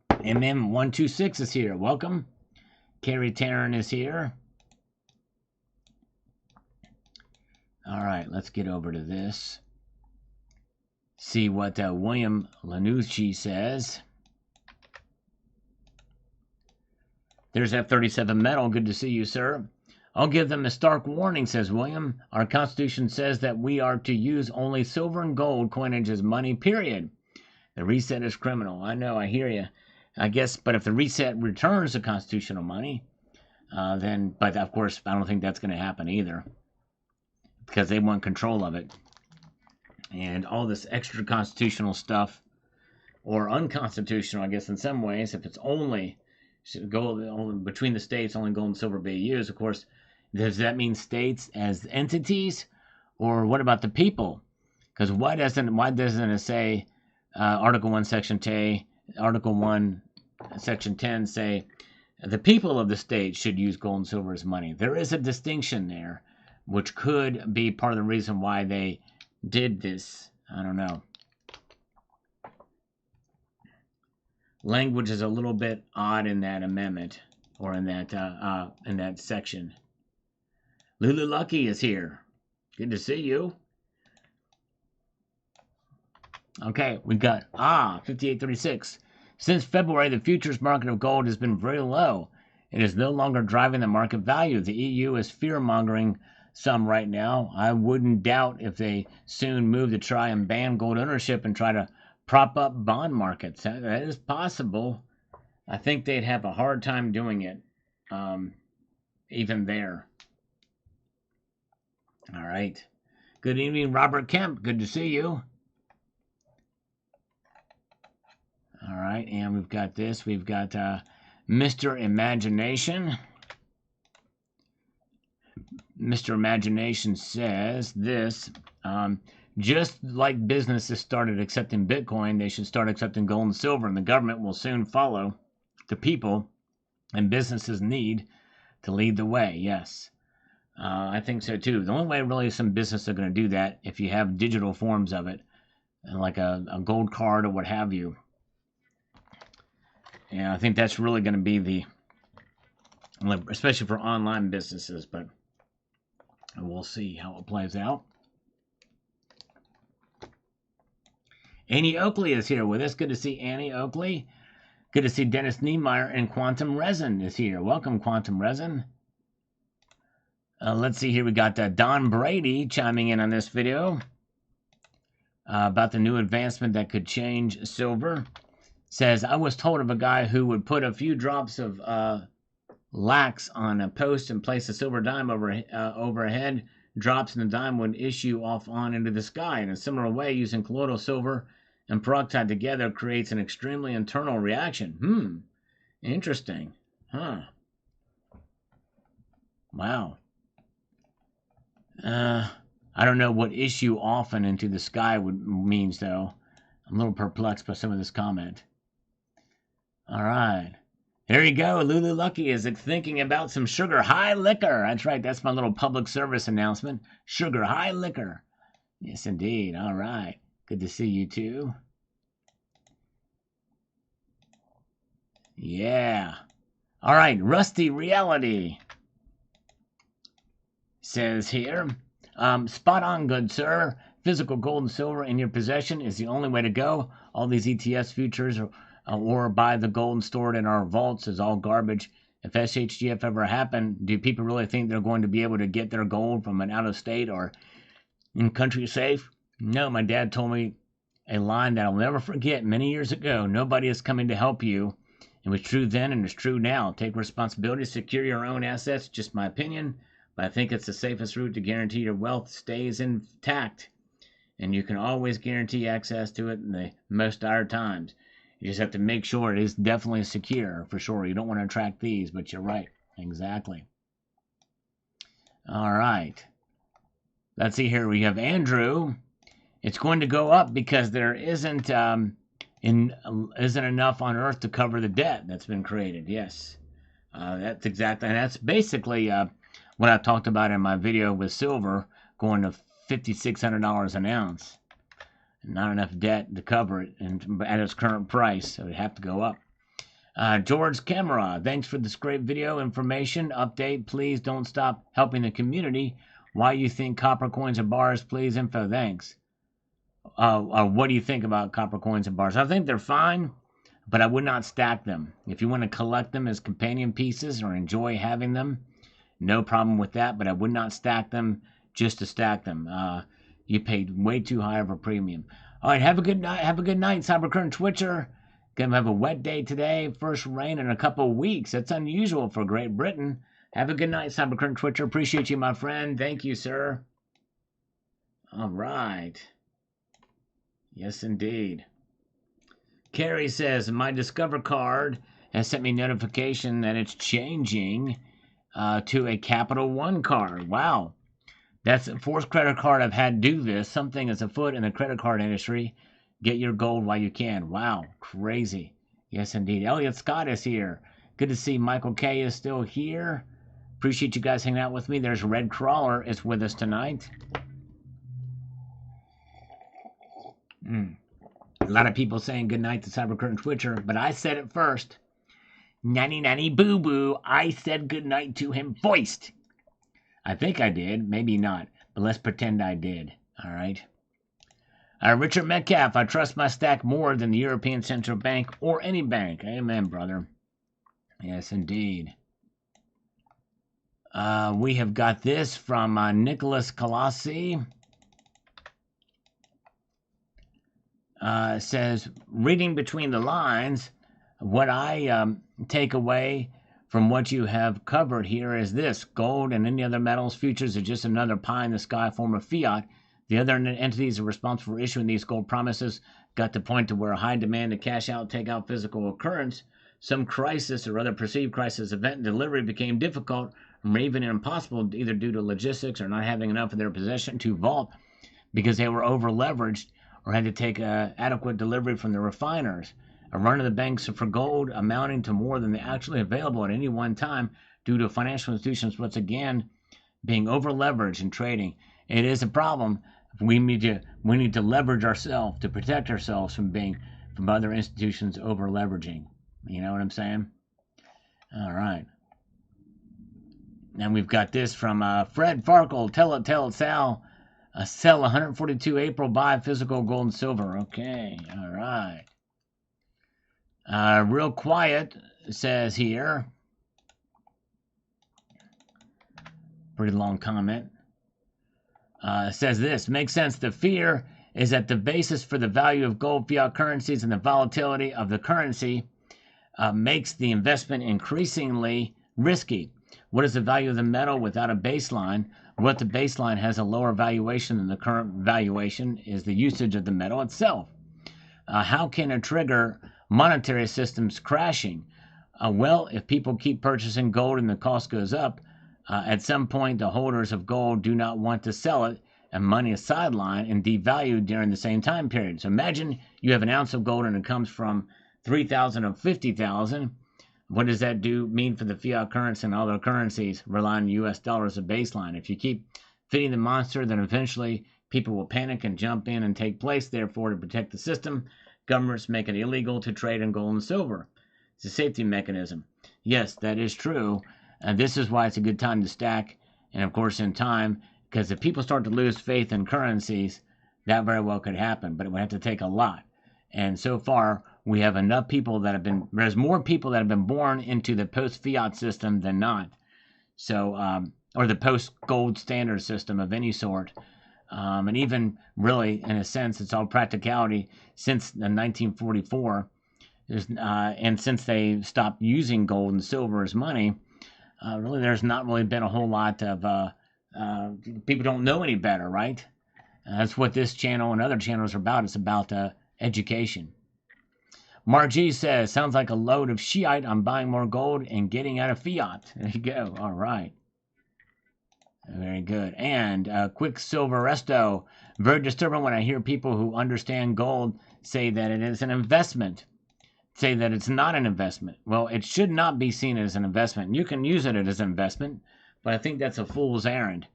MM126 is here. Welcome. Carrie Taryn is here. All right, let's get over to this. See what William Lanucci says. There's F37 Metal. Good to see you, sir. I'll give them a stark warning, says William. Our Constitution says that we are to use only silver and gold coinage as money, period. The reset is criminal. I know, I hear you. I guess, but if the reset returns the constitutional money, then, but of course, I don't think that's going to happen either. Because they want control of it. And all this extra constitutional stuff, or unconstitutional, I guess, in some ways, if it's only gold between the states, only gold and silver be used, of course, does that mean states as entities, or what about the people? Because why doesn't it say Article 1, Section 10, Article 1, Section 10 say the people of the state should use gold and silver as money? There is a distinction there, which could be part of the reason why they did this. I don't know. Language is a little bit odd in that amendment. or in that section. Lulu Lucky is here. Good to see you. Okay, we got 5836. Since February, the futures market of gold has been very low. It is no longer driving the market value. The EU is fear-mongering some right now. I wouldn't doubt if they soon move to try and ban gold ownership and try to prop up bond markets. That is possible. I think they'd have a hard time doing it, even there. All right. Good evening, Robert Kemp. Good to see you. All right, and we've got this. We've got Mr. Imagination. Mr. Imagination says this. Just like businesses started accepting Bitcoin, they should start accepting gold and silver, and the government will soon follow. The people and businesses need to lead the way. Yes, I think so too. The only way really some businesses are going to do that if you have digital forms of it, like a gold card or what have you. And I think that's really going to be the, especially for online businesses, but we'll see how it plays out. Annie Oakley is here with us. Good to see Annie Oakley. Good to see Dennis Niemeyer, and Quantum Resin is here. Welcome, Quantum Resin. Let's see here. We got Don Brady chiming in on this video about the new advancement that could change silver. Says, I was told of a guy who would put a few drops of lax on a post and place a silver dime overhead. Drops in the dime would issue off on into the sky. In a similar way, using colloidal silver and peroxide together creates an extremely internal reaction. Interesting. Huh. Wow. I don't know what issue often into the sky means, though. I'm a little perplexed by some of this comment. All right. There you go. Lulu Lucky is thinking about some Sugar High liquor. That's right. That's my little public service announcement. Sugar High liquor. Yes, indeed. All right. Good to see you, too. Yeah. All right. Rusty Reality says here, spot on, good sir. Physical gold and silver in your possession is the only way to go. All these ETS futures or buy the gold stored in our vaults is all garbage. If SHGF ever happened, do people really think they're going to be able to get their gold from an out-of-state or in-country safe? No, my dad told me a line that I'll never forget many years ago. Nobody is coming to help you. It was true then and it's true now. Take responsibility, secure your own assets, just my opinion. But I think it's the safest route to guarantee your wealth stays intact. And you can always guarantee access to it in the most dire times. You just have to make sure it is definitely secure, for sure. You don't want to attract thieves, but you're right. Exactly. All right. Let's see here. We have Andrew. It's going to go up because there isn't enough on Earth to cover the debt that's been created. Yes. That's exactly, and that's basically what I talked about in my video with silver going to $5,600 an ounce. Not enough debt to cover it at its current price, so it'd have to go up. George Camera, thanks for this great video information update. Please don't stop helping the community. Why you think copper coins and bars? Please info. Thanks. What do you think about copper coins and bars? I think they're fine, but I would not stack them. If you want to collect them as companion pieces or enjoy having them, no problem with that, but I would not stack them just to stack them. You paid way too high of a premium. All right, have a good night. Have a good night, Cybercurrent Twitcher. Gonna have a wet day today. First rain in a couple of weeks. That's unusual for Great Britain. Have a good night, Cybercurrent Twitcher. Appreciate you, my friend. Thank you, sir. All right. Yes, indeed. Carrie says, my Discover card has sent me notification that it's changing to a Capital One card. Wow. That's the fourth credit card I've had do this. Something is afoot in the credit card industry. Get your gold while you can. Wow, crazy. Yes, indeed. Elliot Scott is here. Good to see Michael K is still here. Appreciate you guys hanging out with me. There's Red Crawler is with us tonight. A lot of people saying good night to Cybercurrent Twitcher, but I said it first. Nanny nanny boo boo. I said goodnight to him voiced. I think I did. Maybe not. But let's pretend I did. All right. Richard Metcalf. I trust my stack more than the European Central Bank or any bank. Amen, brother. Yes, indeed. We have got this from Nicholas Colossi. Says, reading between the lines, what I take away from what you have covered here is this: gold and any other metals futures are just another pie in the sky form of fiat. The other entities are responsible for issuing these gold promises got to point to where a high demand to cash out, take out physical occurrence. Some crisis or other perceived crisis event and delivery became difficult or even impossible, either due to logistics or not having enough of their possession to vault because they were over leveraged or had to take adequate delivery from the refiners. A run of the banks for gold amounting to more than actually available at any one time due to financial institutions once again being over leveraged in trading. It is a problem. We need to leverage ourselves to protect ourselves from other institutions over leveraging. You know what I'm saying? All right. And we've got this from Fred Farkle. Tell it, Sal. Sell 142 April, buy physical gold and silver. Okay, all right. Real quiet says here. Pretty long comment. Says this. Makes sense. The fear is that the basis for the value of gold fiat currencies and the volatility of the currency makes the investment increasingly risky. What is the value of the metal without a baseline? What the baseline has a lower valuation than the current valuation is the usage of the metal itself. How can it trigger monetary systems crashing? Well, if people keep purchasing gold and the cost goes up, at some point the holders of gold do not want to sell it, and money is sidelined and devalued during the same time period. So imagine you have an ounce of gold and it comes from 3,000 to 50,000. What does that mean for the fiat currency and other currencies relying on U.S. dollars as a baseline? If you keep feeding the monster, then eventually people will panic and jump in and take place. Therefore, to protect the system, governments make it illegal to trade in gold and silver. It's a safety mechanism. Yes, that is true. And this is why it's a good time to stack. And of course, in time, because if people start to lose faith in currencies, that very well could happen. But it would have to take a lot. And so far, we have enough people there's more people that have been born into the post-fiat system than not. So, or the post-gold standard system of any sort. And even really, in a sense, it's all practicality since 1944. And since they stopped using gold and silver as money, really there's not really been a whole lot of, people don't know any better, right? That's what this channel and other channels are about. It's about education. Mark G says, sounds like a load of Shiite. I'm buying more gold and getting out of fiat. There you go. All right. Very good. And Quicksilver Resto. Very disturbing when I hear people who understand gold say that it is an investment. Say that it's not an investment. Well, it should not be seen as an investment. You can use it as an investment, but I think that's a fool's errand.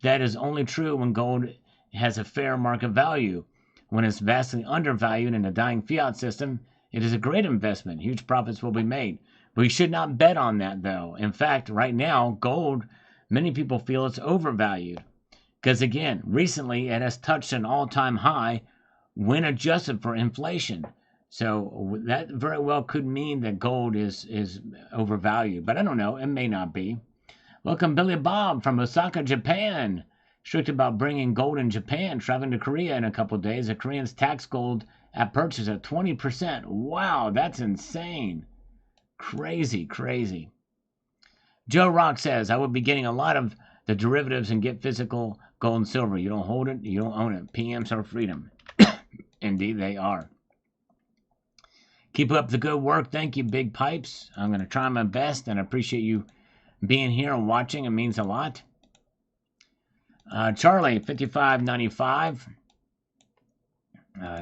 That is only true when gold has a fair market value. When it's vastly undervalued in a dying fiat system, it is a great investment. Huge profits will be made. We should not bet on that, though. In fact, right now, gold, many people feel it's overvalued. Because, again, recently it has touched an all-time high when adjusted for inflation. So that very well could mean that gold is overvalued. But I don't know. It may not be. Welcome, Billy Bob from Osaka, Japan. Strict about bringing gold in Japan. Traveling to Korea in a couple of days. The Koreans tax gold at purchase at 20%. Wow, that's insane. Crazy, crazy. Joe Rock says, I would be getting a lot of the derivatives and get physical gold and silver. You don't hold it, you don't own it. PMs are freedom. Indeed, they are. Keep up the good work. Thank you, Big Pipes. I'm going to try my best, and I appreciate you being here and watching. It means a lot. Charlie, 5595,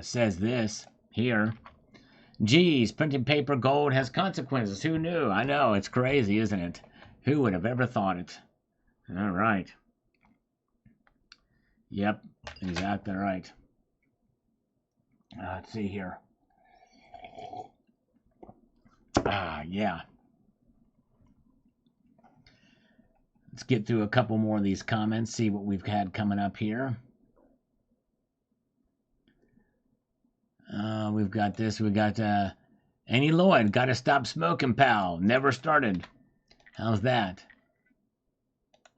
says this here. Geez, printing paper gold has consequences. Who knew? I know, it's crazy, isn't it? Who would have ever thought it? All right. Yep, exactly right. Let's see here. Yeah. Let's get through a couple more of these comments, see what we've had coming up here. We've got this. We got Annie Lloyd. Got to stop smoking, pal. Never started. How's that?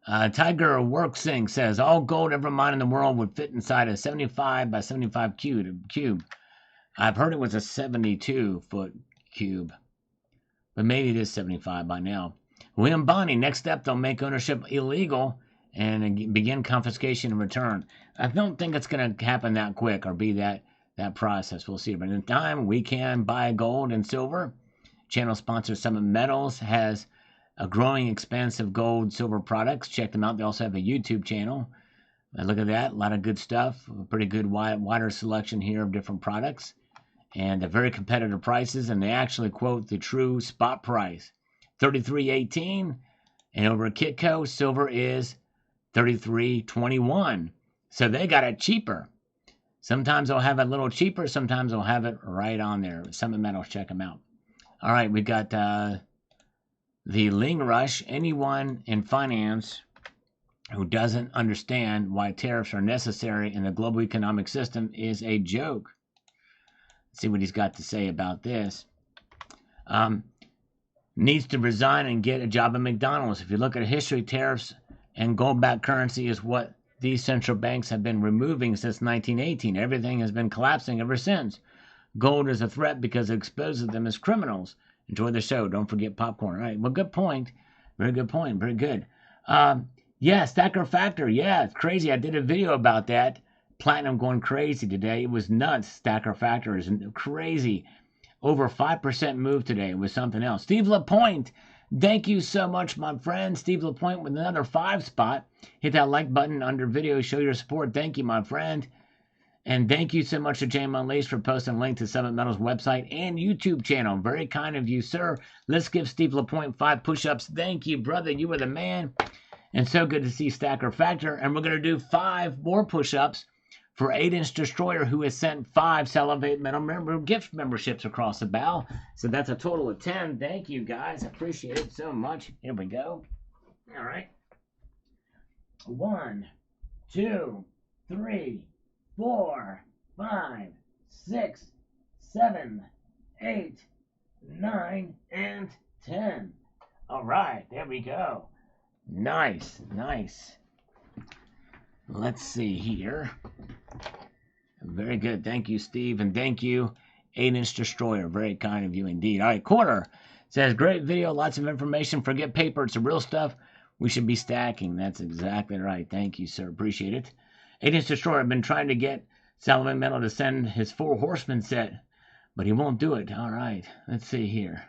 Tiger Worksing says, all gold ever mined in the world would fit inside a 75 by 75 cube. I've heard it was a 72-foot cube. But maybe it is 75 by now. William Bonney, next step, they'll make ownership illegal and begin confiscation and return. I don't think it's going to happen that quick or be that process. We'll see. But in time, we can buy gold and silver. Channel sponsor Summit Metals has a growing expanse of gold, silver products. Check them out. They also have a YouTube channel. Look at that. A lot of good stuff. A pretty good wider selection here of different products. And they're very competitive prices. And they actually quote the true spot price. $33.18. And over at Kitco, silver is $33.21. So they got it cheaper. Sometimes they'll have it a little cheaper. Sometimes they'll have it right on there. Summit Metals, check them out. All right, we got the Ling Rush. Anyone in finance who doesn't understand why tariffs are necessary in the global economic system is a joke. Let's see what he's got to say about this. Needs to resign and get a job at McDonald's. If you look at history, tariffs and gold-backed currency is what these central banks have been removing since 1918. Everything has been collapsing ever since. Gold is a threat because it exposes them as criminals. Enjoy the show. Don't forget popcorn. All right. Well, good point. Very good point. Very good. Yeah, Stacker Factor. Yeah, it's crazy. I did a video about that. Platinum going crazy today. It was nuts. Stacker Factor is crazy. Over 5% move today. It was something else. Steve LaPointe. Thank you so much, my friend. Steve LaPointe with another 5 spot. Hit that like button under video. Show your support. Thank you, my friend. And thank you so much to James Unleashed for posting a link to Summit Metals website and YouTube channel. Very kind of you, sir. Let's give Steve LaPointe 5 push-ups. Thank you, brother. You were the man. And so good to see Stacker Factor. And we're going to do 5 more push-ups for 8-inch Destroyer, who has sent 5 Salivate Metal gift memberships across the bow. So that's a total of 10. Thank you, guys. I appreciate it so much. Here we go. All right. 1, 2, 3, 4, 5, 6, 7, 8, 9, and 10. All right, there we go. Nice, nice. Let's see here. Very good. Thank you, Steve, and thank you, 8-inch Destroyer. Very kind of you indeed. All right, Quarter says, great video, lots of information. Forget paper, it's the real stuff. We should be stacking. That's exactly right. Thank you, sir. Appreciate it. 8-inch Destroyer, I've been trying to get Salvin Metal to send his 4 Horsemen set, but he won't do it. All right, let's see here.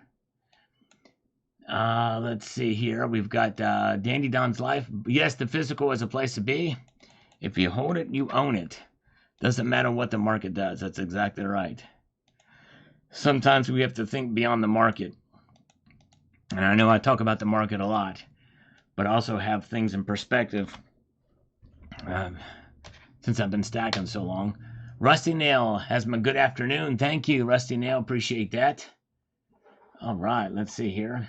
We've got Dandy Don's Life. Yes, the physical is a place to be. If you hold it, you own it. Doesn't matter what the market does. That's exactly right. Sometimes we have to think beyond the market. And I know I talk about the market a lot, but also have things in perspective since I've been stacking so long. Rusty Nail has my good afternoon. Thank you, Rusty Nail. Appreciate that. All right, let's see here.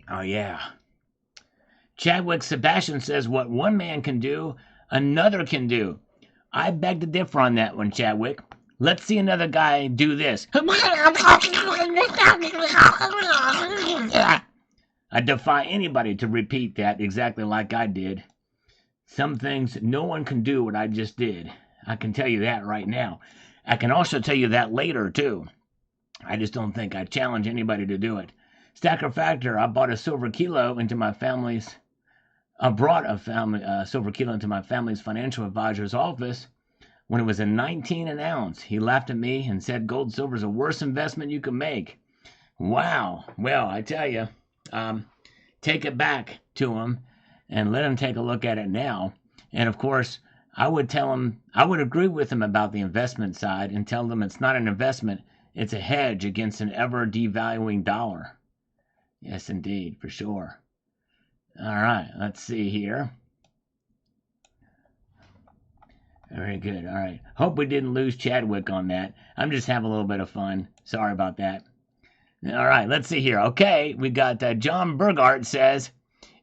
Oh, yeah. Chadwick Sebastian says, what one man can do, another can do. I beg to differ on that one, Chadwick. Let's see another guy do this. I defy anybody to repeat that exactly like I did. Some things no one can do what I just did. I can tell you that right now. I can also tell you that later, too. I just don't think I challenge anybody to do it. Stacker Factor, I bought a silver kilo into my family's... I brought a silver kilo into my family's financial advisor's office when it was a 19 an ounce. He laughed at me and said gold silver is the worst investment you can make. Wow. Well, I tell you, take it back to him and let him take a look at it now. And of course, I would agree with him about the investment side and tell them it's not an investment, it's a hedge against an ever devaluing dollar. Yes, indeed, for sure. All right, let's see here. Very good. All right. Hope we didn't lose Chadwick on that. I'm just having a little bit of fun. Sorry about that. All right, let's see here. Okay, we got John Burgart says,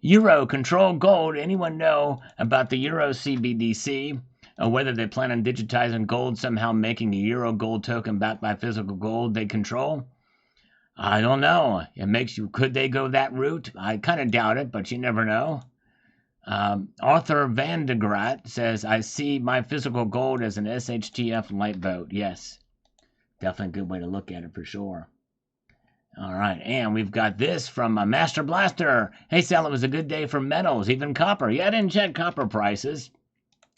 Euro control gold. Anyone know about the Euro CBDC? Or whether they plan on digitizing gold, somehow making a Euro gold token backed by physical gold they control? I don't know. It makes you. Could they go that route? I kind of doubt it, but you never know. Arthur Van de Graat says, I see my physical gold as an SHTF light vote. Yes, definitely a good way to look at it for sure. All right, and we've got this from Master Blaster. Hey, Sal, it was a good day for metals, even copper. Yeah, I didn't check copper prices,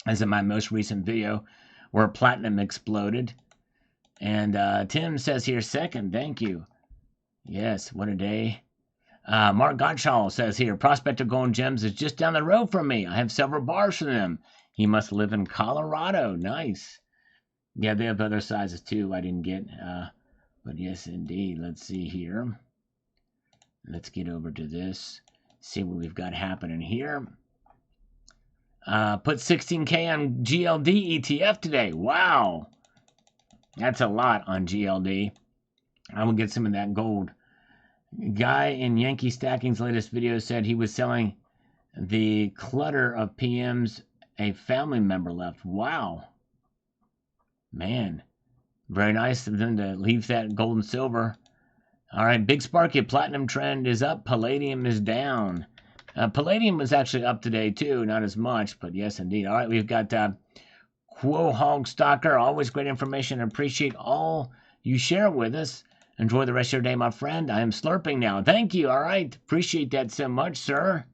as in my most recent video, where platinum exploded. And Tim says here, second, thank you. Yes, what a day. Mark Gottschall says here, Prospect of Gold and Gems is just down the road from me. I have several bars from them. He must live in Colorado. Nice. Yeah, they have other sizes too I didn't get. But yes, indeed. Let's see here. Let's get over to this. See what we've got happening here. Put 16K on GLD ETF today. Wow. That's a lot on GLD. I will get some of that gold. Guy in Yankee Stacking's latest video said he was selling the clutter of PMs a family member left. Wow. Man. Very nice of them to leave that gold and silver. All right, Big Sparky, platinum trend is up. Palladium is down. Palladium was actually up today, too. Not as much, but yes, indeed. All right, we've got Quo Stalker. Always great information. I appreciate all you share with us. Enjoy the rest of your day, my friend. I am slurping now. Thank you. All right. Appreciate that so much, sir.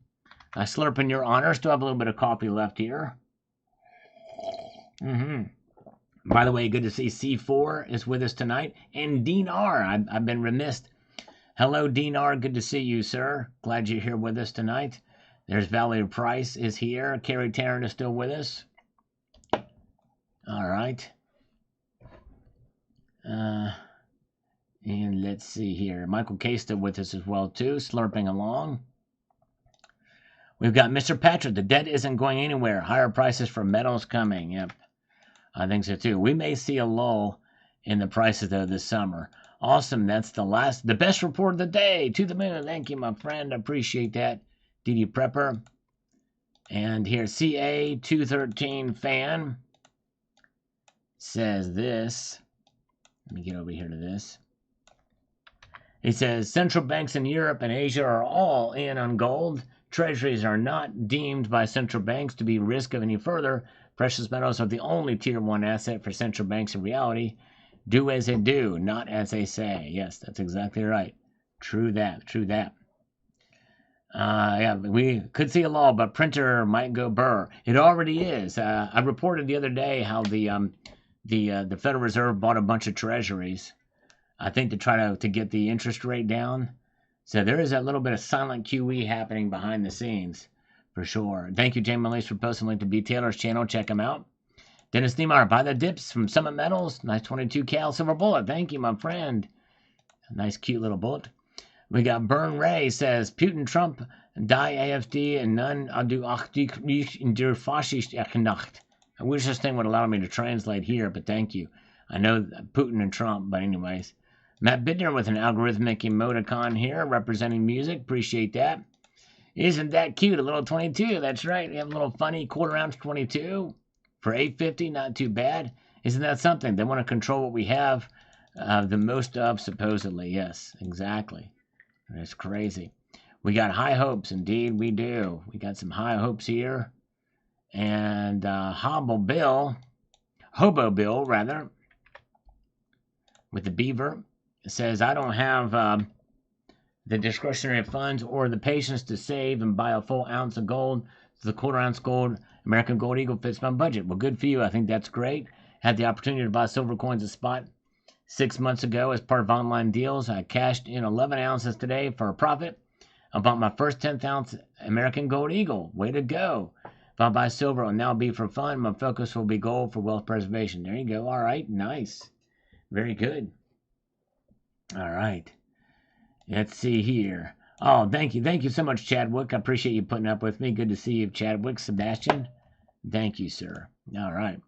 I slurp in your honor. Still have a little bit of coffee left here. By the way, good to see C4 is with us tonight. And Dean R. I've been remiss. Hello, Dean R. Good to see you, sir. Glad you're here with us tonight. There's Valerie Price is here. Carrie Tarrant is still with us. All right. And let's see here. Michael Casta with us as well, too. Slurping along. We've got Mr. Patrick. The debt isn't going anywhere. Higher prices for metals coming. Yep. I think so too. We may see a lull in the prices though this summer. Awesome. That's the best report of the day. To the moon. Thank you, my friend. I appreciate that. DD Prepper. And here, CA213 fan says this. Let me get over here to this. He says, central banks in Europe and Asia are all in on gold. Treasuries are not deemed by central banks to be risk of any further. Precious metals are the only tier 1 asset for central banks in reality. Do as they do, not as they say. Yes, that's exactly right. True that, true that. Yeah, we could see a lull, but printer might go burr. It already is. I reported the other day how the Federal Reserve bought a bunch of treasuries. I think to try to get the interest rate down. So there is that little bit of silent QE happening behind the scenes, for sure. Thank you, Jamie Lace, for posting a link to B. Taylor's channel. Check him out. Dennis Niemeyer, buy the dips from Summit Metals. Nice 22 cal silver bullet. Thank you, my friend. Nice, cute little bullet. We got Bern Ray says, Putin, Trump, die AFD, and none adu nicht in der Faschist Nacht. I wish this thing would allow me to translate here, but thank you. I know Putin and Trump, but anyways. Matt Bittner with an algorithmic emoticon here, representing music. Appreciate that. Isn't that cute? A little 22. That's right. We have a little funny quarter-ounce 22 for $8.50. Not too bad. Isn't that something? They want to control what we have the most of, supposedly. Yes, exactly. That's crazy. We got high hopes. Indeed, we do. We got some high hopes here. And Hobo Bill, with the beaver, says, I don't have the discretionary funds or the patience to save and buy a full ounce of gold. So the quarter-ounce gold, American Gold Eagle fits my budget. Well, good for you. I think that's great. Had the opportunity to buy silver coins at spot 6 months ago as part of online deals. I cashed in 11 ounces today for a profit. I bought my first 10th ounce American Gold Eagle. Way to go. If I buy silver, it will now be for fun. My focus will be gold for wealth preservation. There you go. All right. Nice. Very good. All right. Let's see here. Oh, thank you. Thank you so much, Chadwick. I appreciate you putting up with me. Good to see you, Chadwick. Sebastian. Thank you, sir. All right.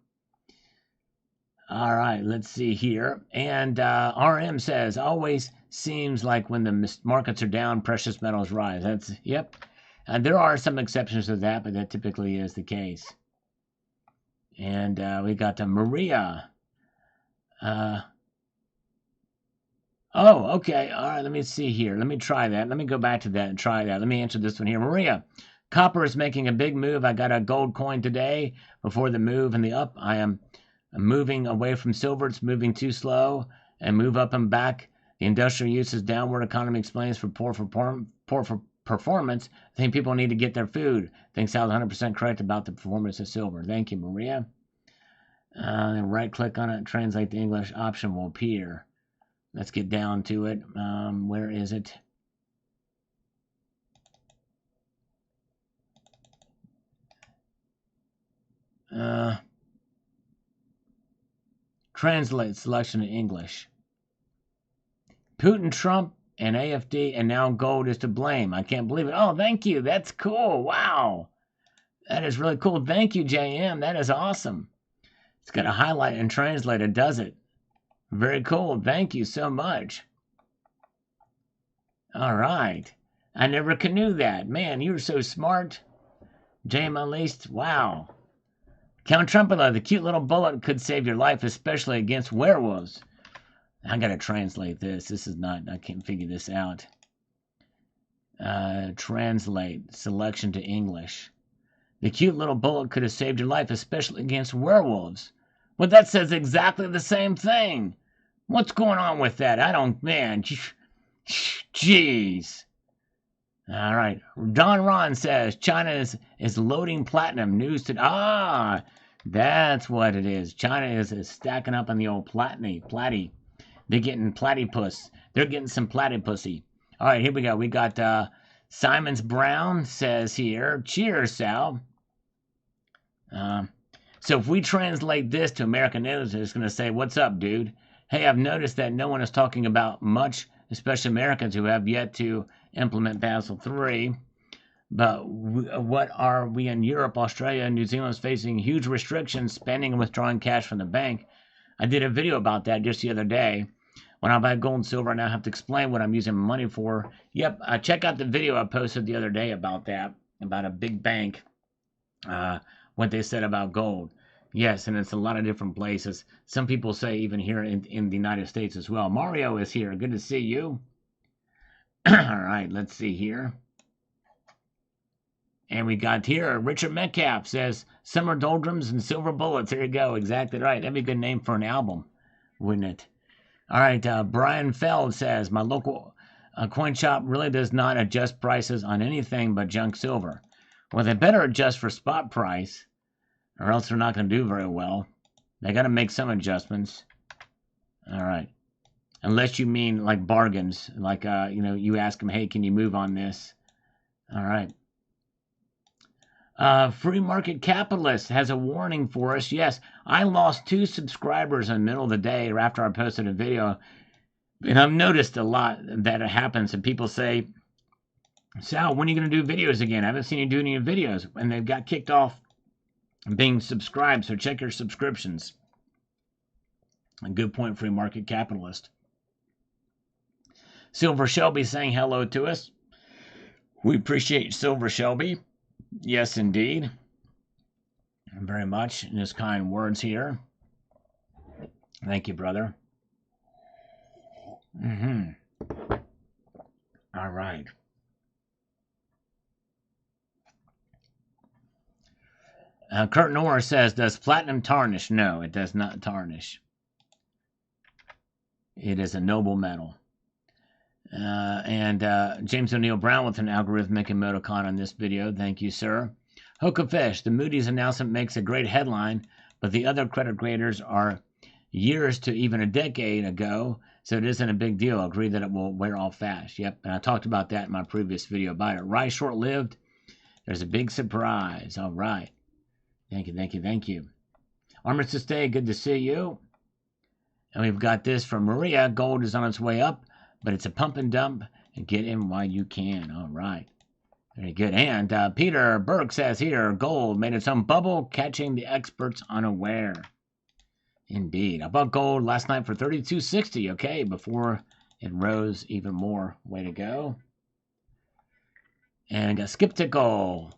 All right. Let's see here. And RM says, always seems like when the markets are down, precious metals rise. That's, yep. And there are some exceptions to that, but that typically is the case. And we got Maria. Oh, okay. All right, let me see here. Let me try that. Let me go back to that and try that. Let me answer this one here. Maria, copper is making a big move. I got a gold coin today before the move and the up. I am moving away from silver. It's moving too slow and move up and back. The industrial use is downward. Economy explains for poor performance. I think people need to get their food. I think Sal's 100% correct about the performance of silver. Thank you, Maria. Then right-click on it, translate the English option will appear. Let's get down to it. Where is it? Translate selection in English. Putin, Trump, and AFD, and now gold is to blame. I can't believe it. Oh, thank you. That's cool. Wow. That is really cool. Thank you, JM. That is awesome. It's got a highlight and translate. It does it. Very cool. Thank you so much. All right. I never knew that. Man, you're so smart. JM Unleashed. Wow. Count Trumpula, the cute little bullet could save your life, especially against werewolves. I gotta translate this. This is not, I can't figure this out. Translate selection to English. The cute little bullet could have saved your life, especially against werewolves. Well, that says exactly the same thing. What's going on with that? I don't, man. Jeez. All right. Don Ron says China is loading platinum. News to, that's what it is. China is stacking up on the old platty. They're getting platypus. They're getting some platypussy. All right, here we go. We got Simons Brown says here, cheers, Sal. So if we translate this to American English, it's going to say, what's up, dude? Hey, I've noticed that no one is talking about much, especially Americans who have yet to implement Basel III. But what are we in Europe, Australia, and New Zealand is facing huge restrictions, spending and withdrawing cash from the bank. I did a video about that just the other day. When I buy gold and silver, I now have to explain what I'm using my money for. Yep, check out the video I posted the other day about that, about a big bank, what they said about gold. Yes, and it's a lot of different places. Some people say even here in the United States as well. Mario is here. Good to see you. All right, let's see here. And we got here, Richard Metcalf says, Summer Doldrums and Silver Bullets. There you go, exactly right. That'd be a good name for an album, wouldn't it? All right, Brian Feld says, my local coin shop really does not adjust prices on anything but junk silver. Well, they better adjust for spot price, or else they're not going to do very well. They got to make some adjustments. All right. Unless you mean like bargains, like, you ask them, hey, can you move on this? All right. Free Market Capitalist has a warning for us. Yes, I lost 2 subscribers in the middle of the day after I posted a video. And I've noticed a lot that it happens. And people say, Sal, when are you going to do videos again? I haven't seen you do any videos. And they've got kicked off being subscribed. So check your subscriptions. A good point, Free Market Capitalist. Silver Shelby saying hello to us. We appreciate Silver Shelby. Yes, indeed. Very much in his kind words here. Thank you, brother. All right. Kurt Norris says, does platinum tarnish? No, it does not tarnish. It is a noble metal. James O'Neill Brown with an algorithmic emoticon on this video. Thank you, sir. Hoka Fish, the Moody's announcement makes a great headline, but the other credit graders are years to even a decade ago, so it isn't a big deal. Agree that it will wear off fast. Yep, and I talked about that in my previous video about it. Rise short-lived. There's a big surprise. All right. Thank you, thank you, thank you. Armistice Day, good to see you. And we've got this from Maria. Gold is on its way up, but it's a pump and dump, and get in while you can. All right. Very good. And Peter Burke says here, gold made its own bubble, catching the experts unaware. Indeed. I bought gold last night for $32.60, okay, before It rose even more. Way to go. And got skeptical.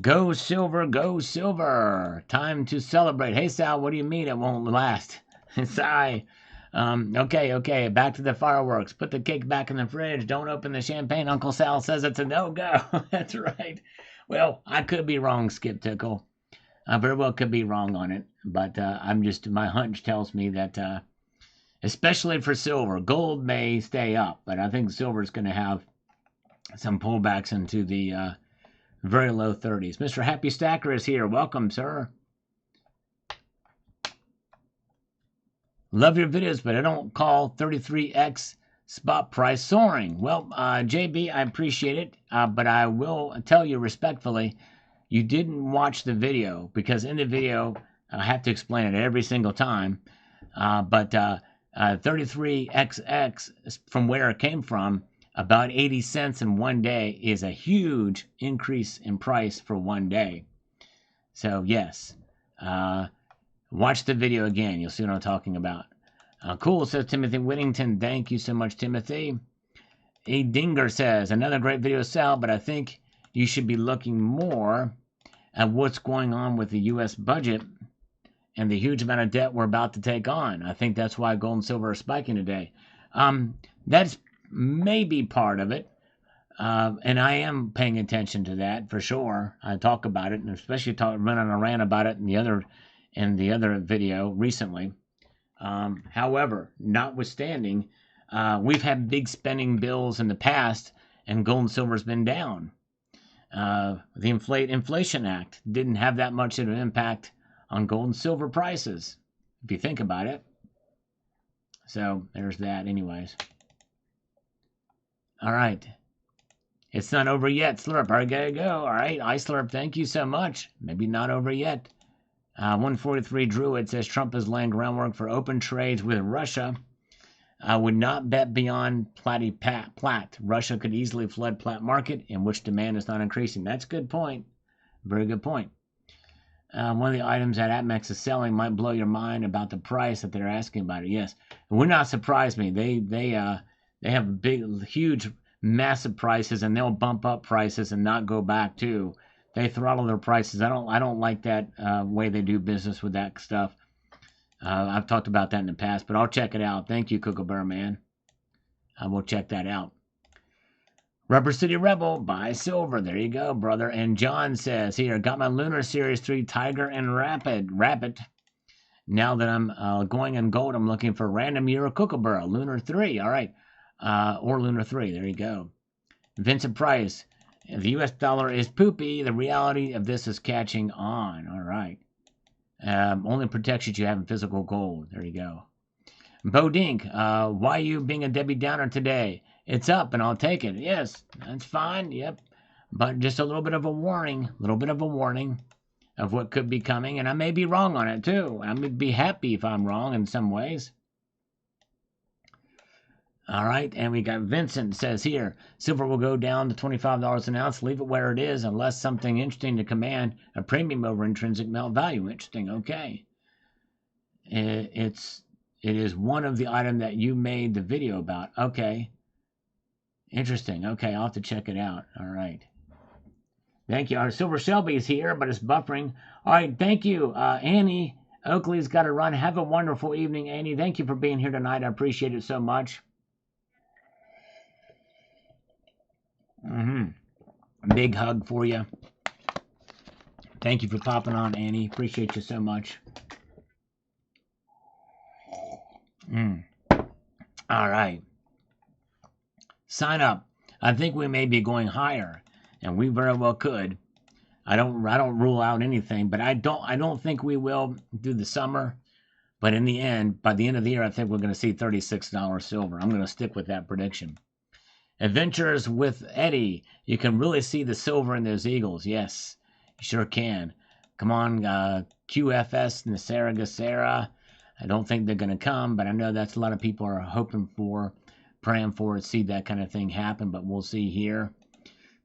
Go silver, go silver. Time to celebrate. Hey, Sal, what do you mean it won't last? Sigh. Okay. Back to the fireworks. Put the cake back in the fridge. Don't open the champagne. Uncle Sal says it's a no-go. That's right. Well, I could be wrong, Skeptical. I very well could be wrong on it. But my hunch tells me that, especially for silver, gold may stay up. But I think silver is going to have some pullbacks into the very low 30s. Mr. Happy Stacker is here. Welcome, sir. Love your videos, but I don't call 33x spot price soaring. Well, JB, I appreciate it, but I will tell you respectfully, you didn't watch the video, because in the video, I have to explain it every single time, but 33XX, from where it came from, about 80 cents in one day is a huge increase in price for one day. So, yes, watch the video again. You'll see what I'm talking about. Cool, says Timothy Whittington. Thank you so much, Timothy. A Dinger says, another great video, Sal, but I think you should be looking more at what's going on with the U.S. budget and the huge amount of debt we're about to take on. I think that's why gold and silver are spiking today. That's maybe part of it, and I am paying attention to that for sure. I talk about it, and especially run on a rant about it in the other video recently. However, notwithstanding, we've had big spending bills in the past, and gold and silver's been down. The Inflation Act didn't have that much of an impact on gold and silver prices, if you think about it. So there's that anyways. All right. It's not over yet, Slurp. I gotta go. All right, iSlurp, thank you so much. Maybe not over yet. 143 Druid says Trump is laying groundwork for open trades with Russia. I would not bet beyond Platt. Russia could easily flood Platt market, in which demand is not increasing. That's a good point. Very good point. One of the items that APMEX is selling might blow your mind about the price that they're asking about it. Yes, it would not surprise me. They have big, huge, massive prices, and they'll bump up prices and not go back too. They throttle their prices. I don't like that way they do business with that stuff. I've talked about that in the past, but I'll check it out. Thank you, Kookaburra Man. I will check that out. Rubber City Rebel, buy silver. There you go, brother. And John says here, got my Lunar Series 3 Tiger and Rabbit. Now that I'm going in gold, I'm looking for random year of Kookaburra. Lunar 3, all right. Or Lunar 3, there you go. Vincent Price, the U.S. dollar is poopy. The reality of this is catching on. All right. Only protections you have in physical gold. There you go. Bo Dink, why you being a Debbie Downer today? It's up and I'll take it. Yes, that's fine. Yep. But just a little bit of a warning. Of what could be coming. And I may be wrong on it too. I may be happy if I'm wrong in some ways. All right, and we got Vincent says here, silver will go down to $25 an ounce. Leave it where it is unless something interesting to command a premium over intrinsic melt value. Interesting, okay. It is one of the item that you made the video about. Okay. Interesting. Okay, I'll have to check it out. All right. Thank you. Our Silver Shelby is here, but it's buffering. All right, thank you. Annie Oakley's got to run. Have a wonderful evening, Annie. Thank you for being here tonight. I appreciate it so much. Big hug for you. Thank you for popping on, Annie. Appreciate you so much. All right. Sign up. I think we may be going higher, and we very well could. I don't rule out anything, but I don't think we will through the summer. But in the end, by the end of the year, I think we're going to see $36 silver. I'm going to stick with that prediction. Adventures with Eddie. You can really see the silver in those eagles. Yes, you sure can. Come on, QFS, Nasera Gacera. I don't think they're going to come, but I know that's a lot of people are hoping for, praying for to see that kind of thing happen, but we'll see here.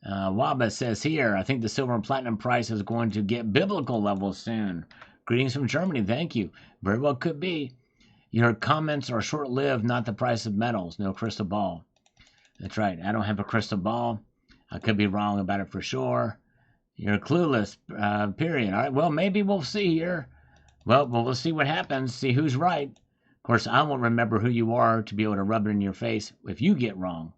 Waba says here, I think the silver and platinum price is going to get biblical levels soon. Greetings from Germany. Thank you. Very well could be. Your comments are short-lived, not the price of metals. No crystal ball. That's right. I don't have a crystal ball. I could be wrong about it for sure. You're clueless, period. All right, well, maybe we'll see here. Well, we'll see what happens, see who's right. Of course, I won't remember who you are to be able to rub it in your face if you get wrong.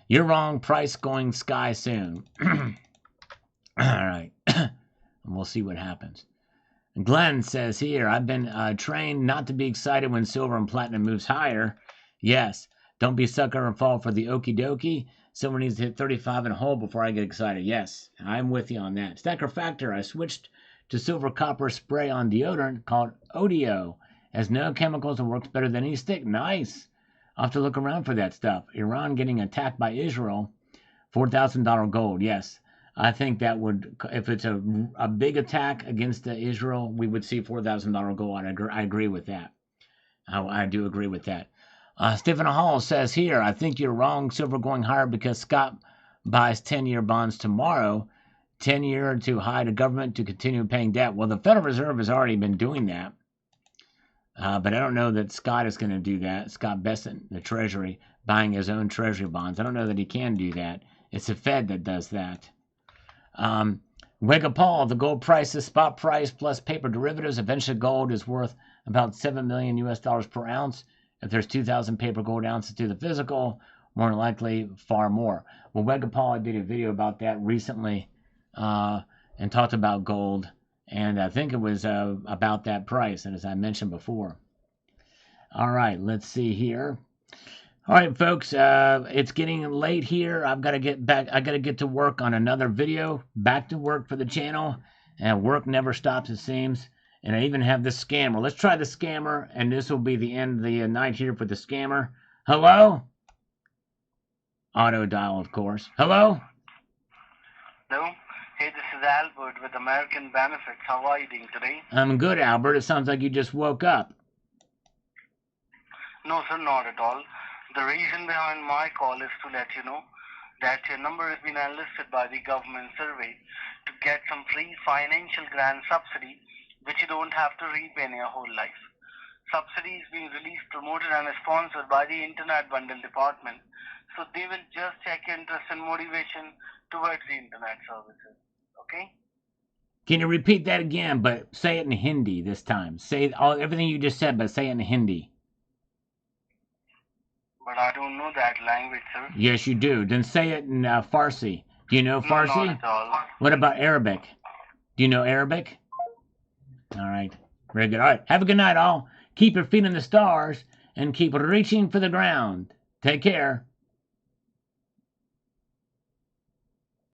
You're wrong, price going sky soon. All right, and we'll see what happens. Glenn says here, I've been trained not to be excited when silver and platinum moves higher. Yes, don't be sucker and fall for the okie dokie. Silver needs to hit 35 and a hole before I get excited. Yes, I'm with you on that. Stacker Factor, I switched to silver copper spray on deodorant called Odeo. Has no chemicals and works better than any stick. Nice. I'll have to look around for that stuff. Iran getting attacked by Israel. $4,000 gold. Yes. I think that would, if it's a big attack against Israel, we would see $4,000 gold. I agree with that. I do agree with that. Stephen Hall says here, I think you're wrong. Silver going higher because Scott buys 10-year bonds tomorrow. 10-year to hide the government to continue paying debt. Well, the Federal Reserve has already been doing that. But I don't know that Scott is going to do that. Scott Bessent, the Treasury, buying his own Treasury bonds. I don't know that he can do that. It's the Fed that does that. Wega Paul, the gold price is spot price plus paper derivatives. Eventually gold is worth about $7 million US per ounce. If there's 2,000 paper gold ounces to the physical, more than likely far more. Well, Wega Paul, I did a video about that recently and talked about gold. And I think it was about that price, and as I mentioned before. All right, let's see here. All right, folks, it's getting late here. I've got to get back. I got to get to work on another video. Back to work for the channel, and work never stops, it seems. And I even have this scammer. Let's try the scammer, and this will be the end of the night here for the scammer. Hello? Auto dial, of course. Hello? Hello? Hey, this is Albert with American Benefits. How are you doing today? I'm good, Albert. It sounds like you just woke up. No, sir, not at all. The reason behind my call is to let you know that your number has been enlisted by the government survey to get some free financial grant subsidy, which you don't have to repay in your whole life. Subsidy is being released, promoted, and sponsored by the Internet Bundle Department. So they will just check interest and motivation towards the Internet services. Okay? Can you repeat that again, but say it in Hindi this time? Say everything you just said, but say it in Hindi. But I don't know that language, sir. Yes, you do. Then say it in Farsi. Do you know Farsi? No, not at all. What about Arabic? Do you know Arabic? All right. Very good. All right. Have a good night, all. Keep your feet in the stars and keep reaching for the ground. Take care.